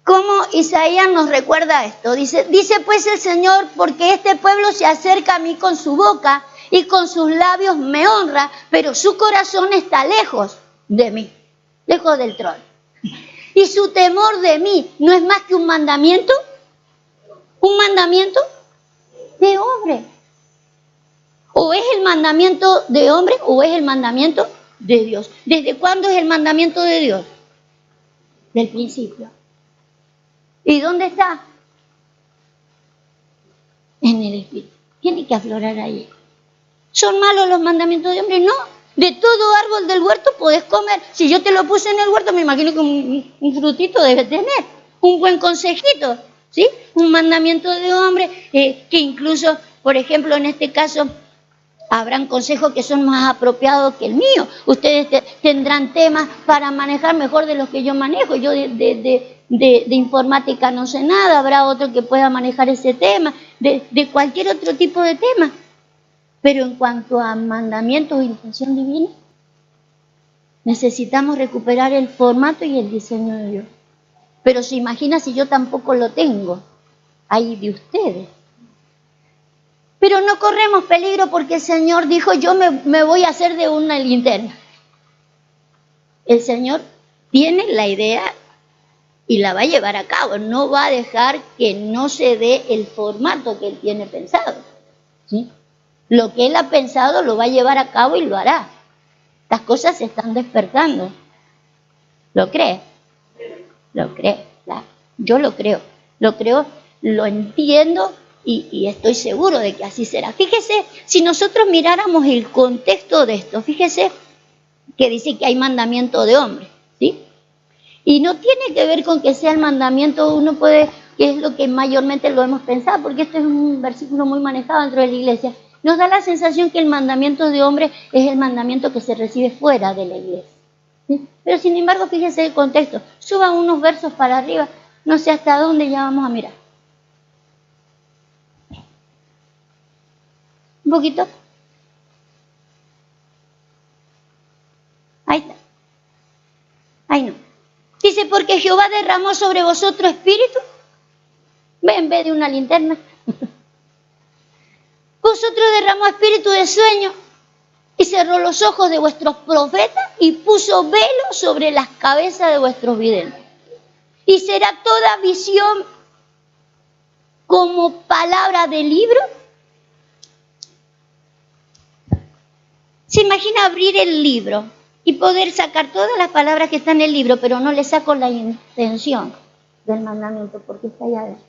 cómo Isaías nos recuerda esto. Dice pues el Señor, porque este pueblo se acerca a mí con su boca y con sus labios me honra, pero su corazón está lejos de mí, lejos del trono. Y su temor de mí no es más que un mandamiento de hombre. O es el mandamiento de hombre o es el mandamiento de Dios. ¿Desde cuándo es el mandamiento de Dios? Del principio. ¿Y dónde está? En el espíritu. Tiene que aflorar ahí. ¿Son malos los mandamientos de hombre? No. De todo árbol del huerto podés comer. Si yo te lo puse en el huerto, me imagino que un frutito debe tener. Un buen consejito. ¿Sí? Un mandamiento de hombre que incluso, por ejemplo, en este caso, habrán consejos que son más apropiados que el mío. Ustedes tendrán temas para manejar mejor de los que yo manejo. Yo de informática no sé nada. Habrá otro que pueda manejar ese tema. De cualquier otro tipo de tema. Pero en cuanto a mandamientos e intención divina, necesitamos recuperar el formato y el diseño de Dios. Pero se imagina si yo tampoco lo tengo. Ahí de ustedes. Pero no corremos peligro porque el Señor dijo, yo me voy a hacer de una linterna. El Señor tiene la idea y la va a llevar a cabo. No va a dejar que no se dé el formato que Él tiene pensado. ¿Sí? Lo que Él ha pensado lo va a llevar a cabo y lo hará. Las cosas se están despertando. ¿Lo cree? Lo cree. Claro. Yo lo creo. Lo creo, lo entiendo. Y estoy seguro de que así será. Fíjese, si nosotros miráramos el contexto de esto, fíjese que dice que hay mandamiento de hombre, ¿sí? Y no tiene que ver con que sea el mandamiento, uno puede, que es lo que mayormente lo hemos pensado, porque este es un versículo muy manejado dentro de la iglesia. Nos da la sensación que el mandamiento de hombre es el mandamiento que se recibe fuera de la iglesia, ¿sí? Pero sin embargo, fíjese el contexto. Suban unos versos para arriba, no sé hasta dónde ya vamos a mirar. Un poquito. Ahí está. Ahí no. Dice, porque Jehová derramó sobre vosotros espíritu. Ve en vez de una linterna. Vosotros derramó espíritu de sueño y cerró los ojos de vuestros profetas y puso velo sobre las cabezas de vuestros videntes. Y será toda visión como palabra de libro. Se imagina abrir el libro y poder sacar todas las palabras que están en el libro, pero no le saco la intención del mandamiento porque está allá adentro.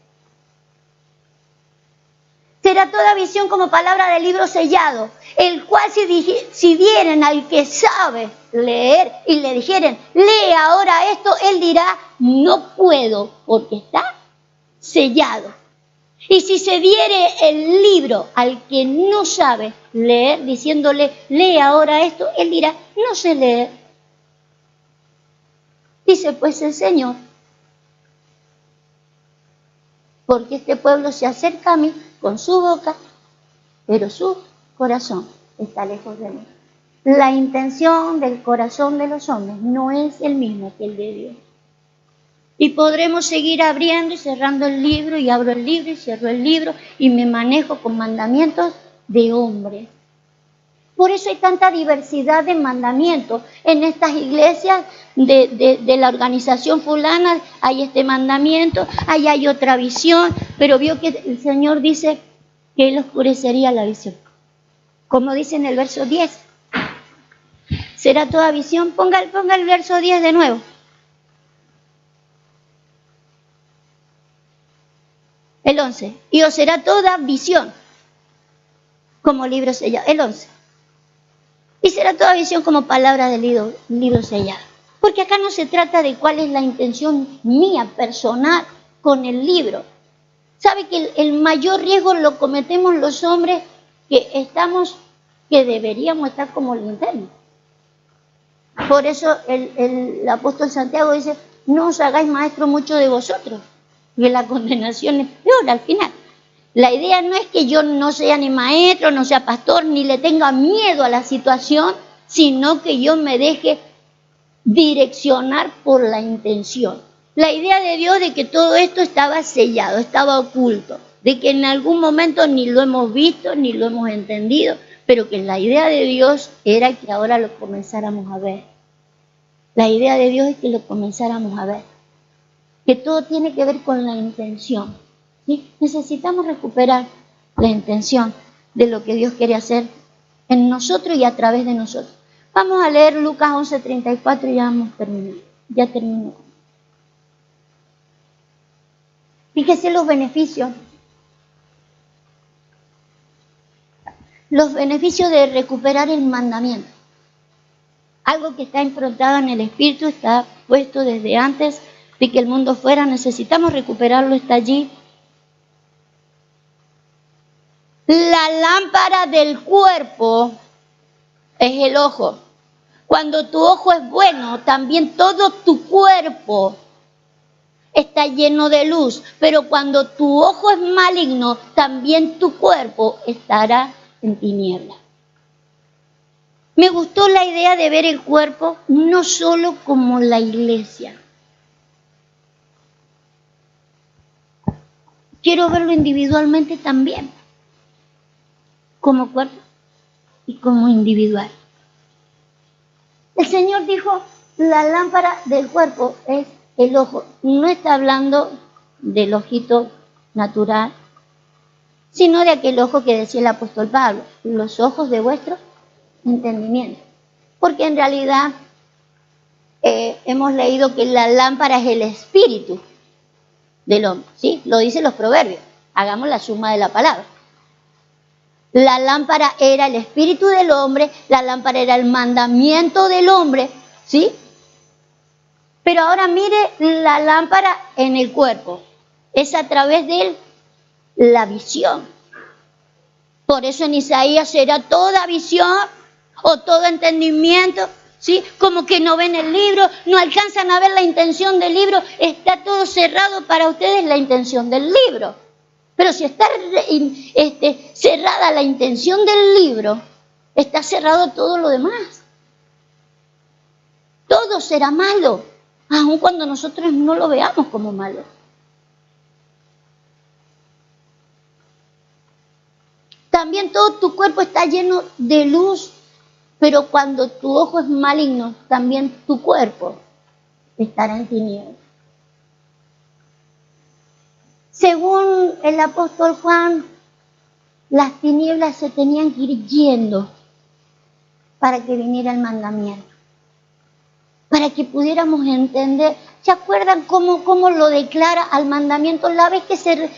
Será toda visión como palabra del libro sellado, el cual si dieren al que sabe leer y le dijeren, lee ahora esto, él dirá, no puedo porque está sellado. Y si se diere el libro al que no sabe leer, diciéndole, lee ahora esto, él dirá, no sé leer. Dice pues el Señor, porque este pueblo se acerca a mí con su boca, pero su corazón está lejos de mí. La intención del corazón de los hombres no es el mismo que el de Dios. Y podremos seguir abriendo y cerrando el libro, y abro el libro y cierro el libro, y me manejo con mandamientos de hombres. Por eso hay tanta diversidad de mandamientos. En estas iglesias de la organización fulana hay este mandamiento, ahí hay otra visión, pero vio que el Señor dice que Él oscurecería la visión. Como dice en el verso 10. ¿Será toda visión? Ponga el verso 10 de nuevo. El 11. Y os será toda visión como libro sellado. El 11. Y será toda visión como palabra del libro sellado. Porque acá no se trata de cuál es la intención mía, personal, con el libro. ¿Sabe que el mayor riesgo lo cometemos los hombres que deberíamos estar como linterna? Por eso el apóstol Santiago dice, no os hagáis maestro mucho de vosotros, y la condenación es peor al final. La idea no es que yo no sea ni maestro, no sea pastor, ni le tenga miedo a la situación, sino que yo me deje direccionar por la intención. La idea de Dios de que todo esto estaba sellado, estaba oculto, de que en algún momento ni lo hemos visto, ni lo hemos entendido, pero que la idea de Dios era que ahora lo comenzáramos a ver. La idea de Dios es que lo comenzáramos a ver. Que todo tiene que ver con la intención. ¿Sí? Necesitamos recuperar la intención de lo que Dios quiere hacer en nosotros y a través de nosotros. Vamos a leer Lucas 11:34 y ya vamos terminando. Ya termino. Fíjese los beneficios. Los beneficios de recuperar el mandamiento. Algo que está improntado en el Espíritu, está puesto desde antes de que el mundo fuera. Necesitamos recuperarlo, está allí. La lámpara del cuerpo es el ojo. Cuando tu ojo es bueno, también todo tu cuerpo está lleno de luz. Pero cuando tu ojo es maligno, también tu cuerpo estará en tinieblas. Me gustó la idea de ver el cuerpo no solo como la iglesia. Quiero verlo individualmente también, como cuerpo y como individual. El Señor dijo, la lámpara del cuerpo es el ojo. No está hablando del ojito natural, sino de aquel ojo que decía el apóstol Pablo, los ojos de vuestro entendimiento. Porque en realidad hemos leído que la lámpara es el espíritu del hombre, ¿sí? Lo dicen los proverbios. Hagamos la suma de la palabra. La lámpara era el espíritu del hombre, la lámpara era el mandamiento del hombre, ¿sí? Pero ahora mire la lámpara en el cuerpo. Es a través de la visión. Por eso en Isaías será toda visión o todo entendimiento, ¿sí? Como que no ven el libro, no alcanzan a ver la intención del libro, está todo cerrado para ustedes la intención del libro. Pero si está cerrada la intención del libro, está cerrado todo lo demás. Todo será malo, aun cuando nosotros no lo veamos como malo. También todo tu cuerpo está lleno de luz, pero cuando tu ojo es maligno, también tu cuerpo estará en tinieblas. Según el apóstol Juan, las tinieblas se tenían que ir yendo para que viniera el mandamiento. para que pudiéramos entender. ¿Se acuerdan cómo lo declara al mandamiento? La vez que se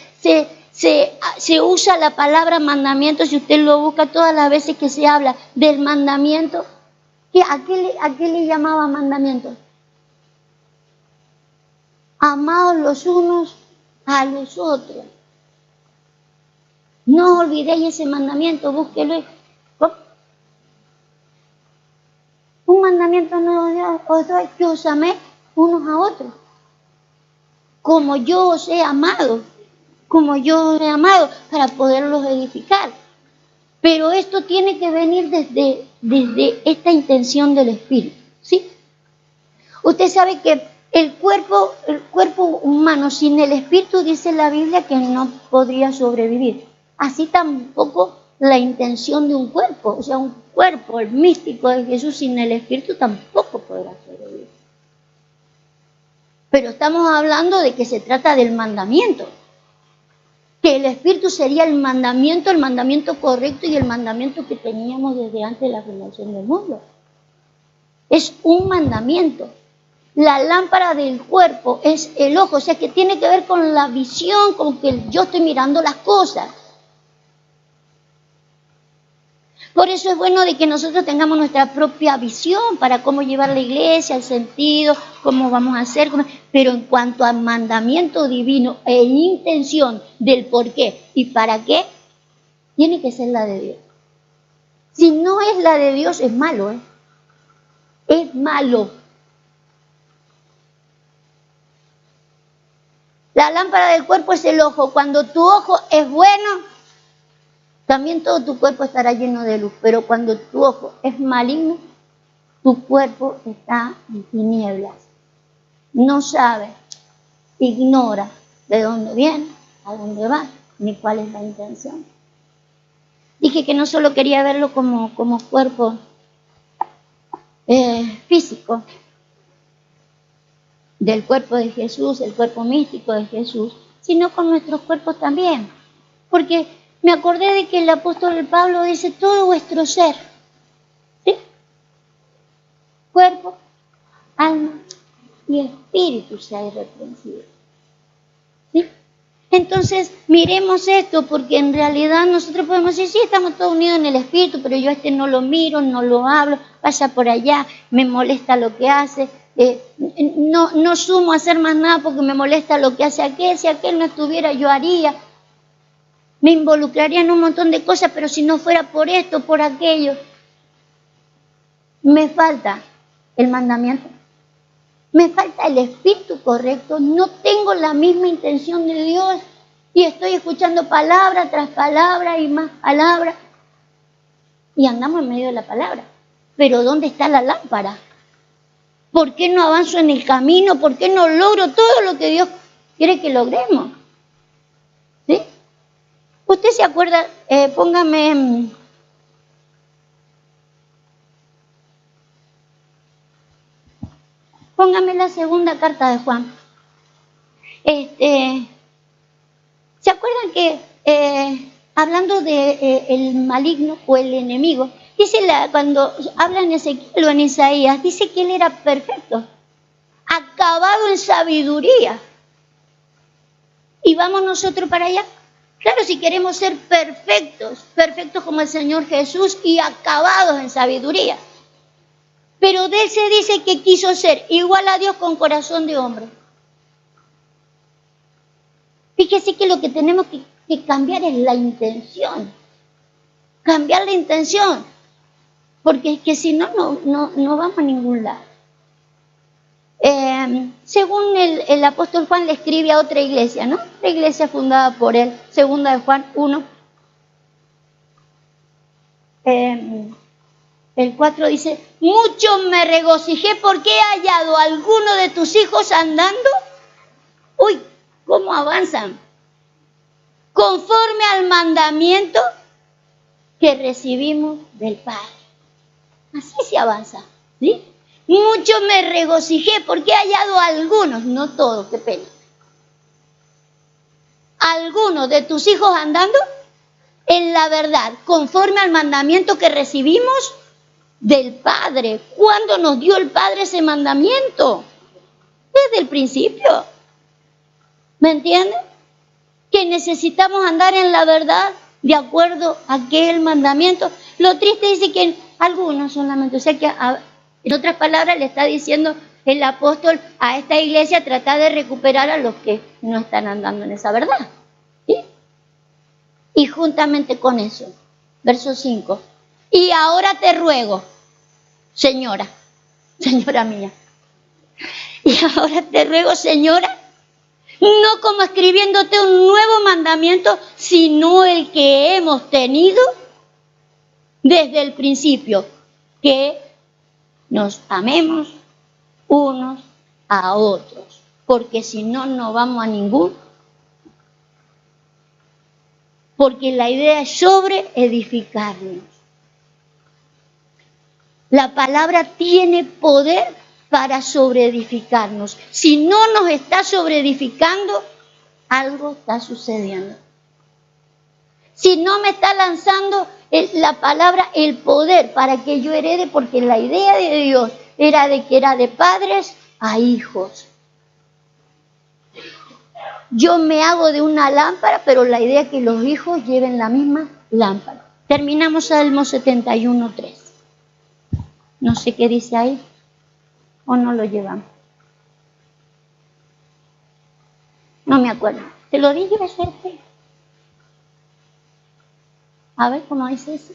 usa la palabra mandamiento, si usted lo busca todas las veces que se habla del mandamiento, ¿a qué le llamaba mandamiento? Amaos los unos a los otros. No olvidéis ese mandamiento, búsquelo. Un mandamiento no es que os améis unos a otros. Como yo os he amado, para poderlos edificar. Pero esto tiene que venir desde esta intención del Espíritu, ¿sí? Usted sabe que el cuerpo humano sin el Espíritu, dice la Biblia, que no podría sobrevivir. Así tampoco la intención de un cuerpo, o sea, un cuerpo, el místico de Jesús sin el Espíritu tampoco podrá sobrevivir. Pero estamos hablando de que se trata del mandamiento, que el Espíritu sería el mandamiento correcto y el mandamiento que teníamos desde antes de la fundación del mundo. Es un mandamiento. La lámpara del cuerpo es el ojo, o sea que tiene que ver con la visión, con que yo estoy mirando las cosas. Por eso es bueno de que nosotros tengamos nuestra propia visión para cómo llevar la iglesia, el sentido, cómo vamos a hacer. Pero en cuanto al mandamiento divino e intención del por qué y para qué, tiene que ser la de Dios. Si no es la de Dios, es malo, ¿eh? Es malo. La lámpara del cuerpo es el ojo. Cuando tu ojo es bueno, también todo tu cuerpo estará lleno de luz, pero cuando tu ojo es maligno, tu cuerpo está en tinieblas. No sabe, ignora de dónde viene, a dónde va, ni cuál es la intención. Dije que no solo quería verlo como cuerpo físico, del cuerpo de Jesús, el cuerpo místico de Jesús, sino con nuestros cuerpos también. Porque me acordé de que el apóstol Pablo dice todo vuestro ser, ¿sí? Cuerpo, alma y espíritu sea irreprensible, ¿sí? Entonces, miremos esto, porque en realidad nosotros podemos decir, sí, estamos todos unidos en el espíritu, pero yo a este no lo miro, no lo hablo, pasa por allá, me molesta lo que hace, no sumo a hacer más nada porque me molesta lo que hace aquel, si aquel no estuviera yo haría. Me involucraría en un montón de cosas, pero si no fuera por esto, por aquello, me falta el mandamiento. Me falta el espíritu correcto. No tengo la misma intención de Dios y estoy escuchando palabra tras palabra y más palabra. Y andamos en medio de la palabra. Pero ¿dónde está la lámpara? ¿Por qué no avanzo en el camino? ¿Por qué no logro todo lo que Dios quiere que logremos? ¿Sí? ¿Usted se acuerda? Póngame la segunda carta de Juan. ¿Se acuerdan que hablando de el maligno o el enemigo, dice cuando habla en Ezequiel o en Isaías, dice que él era perfecto, acabado en sabiduría. ¿Y vamos nosotros para allá? Claro, si queremos ser perfectos como el Señor Jesús y acabados en sabiduría. Pero de él se dice que quiso ser igual a Dios con corazón de hombre. Fíjese que lo que tenemos que cambiar es la intención. Cambiar la intención. Porque es que si no vamos a ningún lado. Según el apóstol Juan le escribe a otra iglesia, ¿no? La iglesia fundada por él, segunda de Juan 1. El 4 dice, mucho me regocijé porque he hallado a alguno de tus hijos andando. Uy, ¿cómo avanzan? Conforme al mandamiento que recibimos del Padre. Así se avanza, ¿sí? Mucho me regocijé porque he hallado a algunos, no todos, qué pena. Algunos de tus hijos andando en la verdad, conforme al mandamiento que recibimos del Padre. ¿Cuándo nos dio el Padre ese mandamiento? Desde el principio. ¿Me entienden? Que necesitamos andar en la verdad de acuerdo a aquel mandamiento. Lo triste dice que algunos solamente, o sea que en otras palabras le está diciendo el apóstol a esta iglesia, tratar de recuperar a los que no están andando en esa verdad. ¿Sí? Y juntamente con eso, verso 5, y ahora te ruego, señora mía, y ahora te ruego, señora, no como escribiéndote un nuevo mandamiento, sino el que hemos tenido desde el principio, que nos amemos unos a otros, porque si no, no vamos a ningún. Porque la idea es sobre edificarnos. La palabra tiene poder para sobreedificarnos. Si no nos está sobreedificando, algo está sucediendo. Si no me está lanzando la palabra, el poder para que yo herede, porque la idea de Dios era de que era de padres a hijos. Yo me hago de una lámpara, pero la idea es que los hijos lleven la misma lámpara. Terminamos Salmo 71:3. No sé qué dice ahí, o no lo llevamos. No me acuerdo. ¿Te lo dije de suerte? A ver cómo dice eso.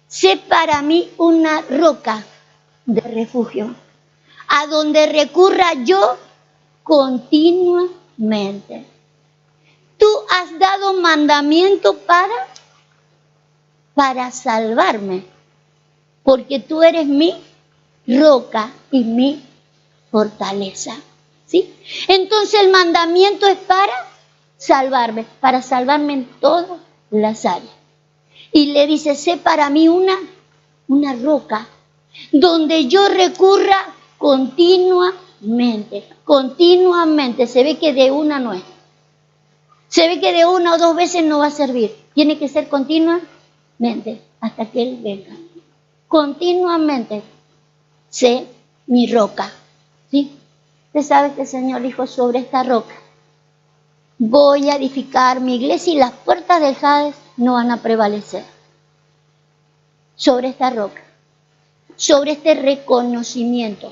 Sé para mí una roca de refugio, a donde recurra yo continuamente. Tú has dado mandamiento para salvarme, porque tú eres mi roca y mi fortaleza. ¿Sí? Entonces el mandamiento es para salvarme en todas las áreas. Y le dice, sé para mí una roca donde yo recurra continuamente. Se ve que de una no es. Se ve que de una o dos veces no va a servir. Tiene que ser continuamente hasta que Él venga. Continuamente sé mi roca. ¿Sí? Usted sabe que el Señor dijo, sobre esta roca voy a edificar mi iglesia y las puertas del Hades no van a prevalecer. Sobre esta roca, sobre este reconocimiento.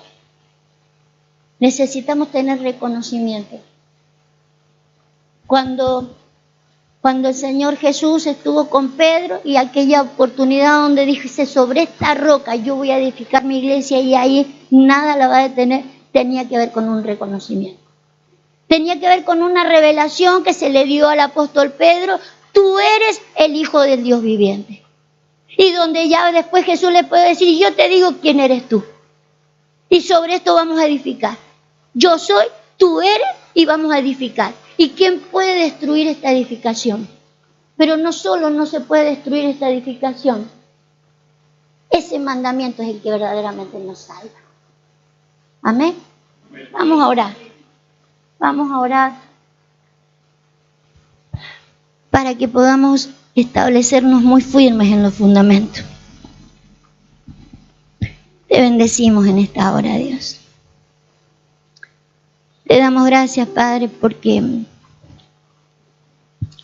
Necesitamos tener reconocimiento. Cuando el Señor Jesús estuvo con Pedro y aquella oportunidad donde dice, sobre esta roca yo voy a edificar mi iglesia y ahí nada la va a detener, tenía que ver con un reconocimiento. Tenía que ver con una revelación que se le dio al apóstol Pedro, tú eres el Hijo del Dios viviente. Y donde ya después Jesús le puede decir, yo te digo quién eres tú. Y sobre esto vamos a edificar. Yo soy, tú eres y vamos a edificar. ¿Y quién puede destruir esta edificación? Pero no solo no se puede destruir esta edificación. Ese mandamiento es el que verdaderamente nos salva. Amén. Vamos a orar. Vamos a orar para que podamos establecernos muy firmes en los fundamentos. Te bendecimos en esta hora, Dios. Te damos gracias, Padre, porque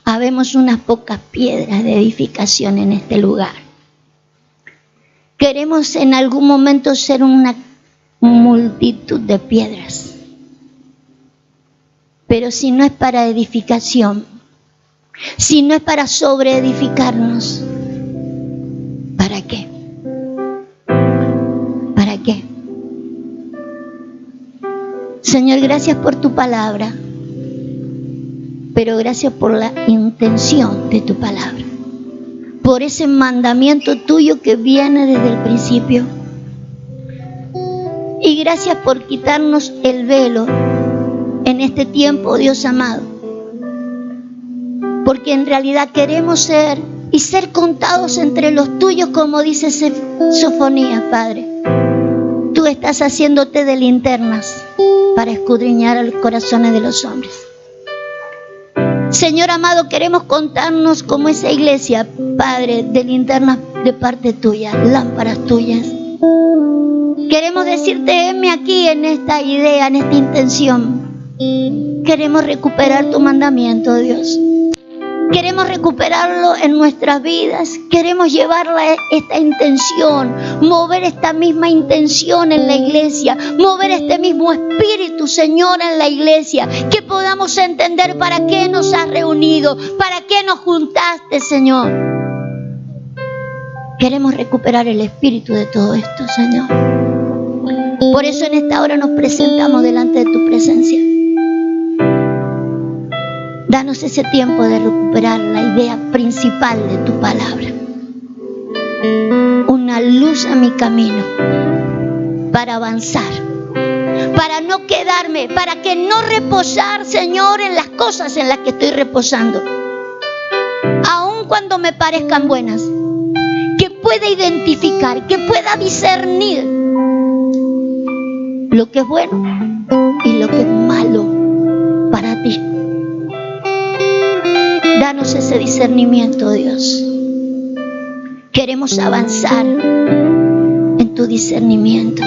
habemos unas pocas piedras de edificación en este lugar. Queremos en algún momento ser una multitud de piedras. Pero si no es para edificación, si no es para sobreedificarnos, ¿para qué? ¿Para qué? Señor, gracias por tu palabra, pero gracias por la intención de tu palabra, por ese mandamiento tuyo que viene desde el principio. Y gracias por quitarnos el velo en este tiempo, Dios amado, porque en realidad queremos ser contados entre los tuyos, como dice Sofonías, Padre. Tú estás haciéndote de linternas para escudriñar los corazones de los hombres. Señor amado, queremos contarnos como esa iglesia, Padre, de linternas de parte tuya, lámparas tuyas. Queremos decirte, heme aquí en esta idea, en esta intención. Queremos recuperar tu mandamiento, Dios. Queremos recuperarlo en nuestras vidas. Queremos llevarla esta intención, mover esta misma intención en la iglesia, mover este mismo espíritu, Señor, en la iglesia. Que podamos entender para qué nos has reunido, para qué nos juntaste, Señor. Queremos recuperar el espíritu de todo esto, Señor. Por eso en esta hora nos presentamos delante de tu presencia. Danos ese tiempo de recuperar la idea principal de tu palabra. Una luz a mi camino para avanzar, para no quedarme, para que no reposar, Señor, en las cosas en las que estoy reposando. Aun cuando me parezcan buenas, que pueda identificar, que pueda discernir lo que es bueno y lo que es malo para ti. Danos ese discernimiento, Dios. Queremos avanzar en tu discernimiento.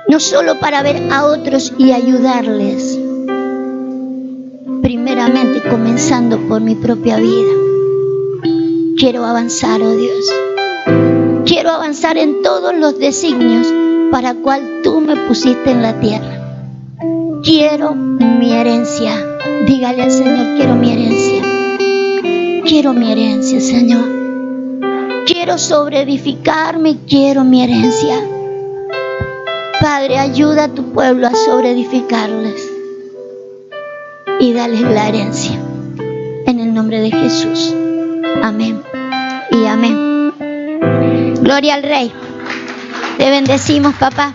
No solo para ver a otros y ayudarles. Primeramente, comenzando por mi propia vida. Quiero avanzar, oh Dios. Quiero avanzar en todos los designios para cual tú me pusiste en la tierra. Quiero mi herencia. Dígale al Señor, quiero mi herencia. Quiero mi herencia, Señor. Quiero sobreedificarme, quiero mi herencia. Padre, ayuda a tu pueblo a sobreedificarles y dales la herencia. En el nombre de Jesús. Amén y amén. Gloria al Rey. Te bendecimos, papá.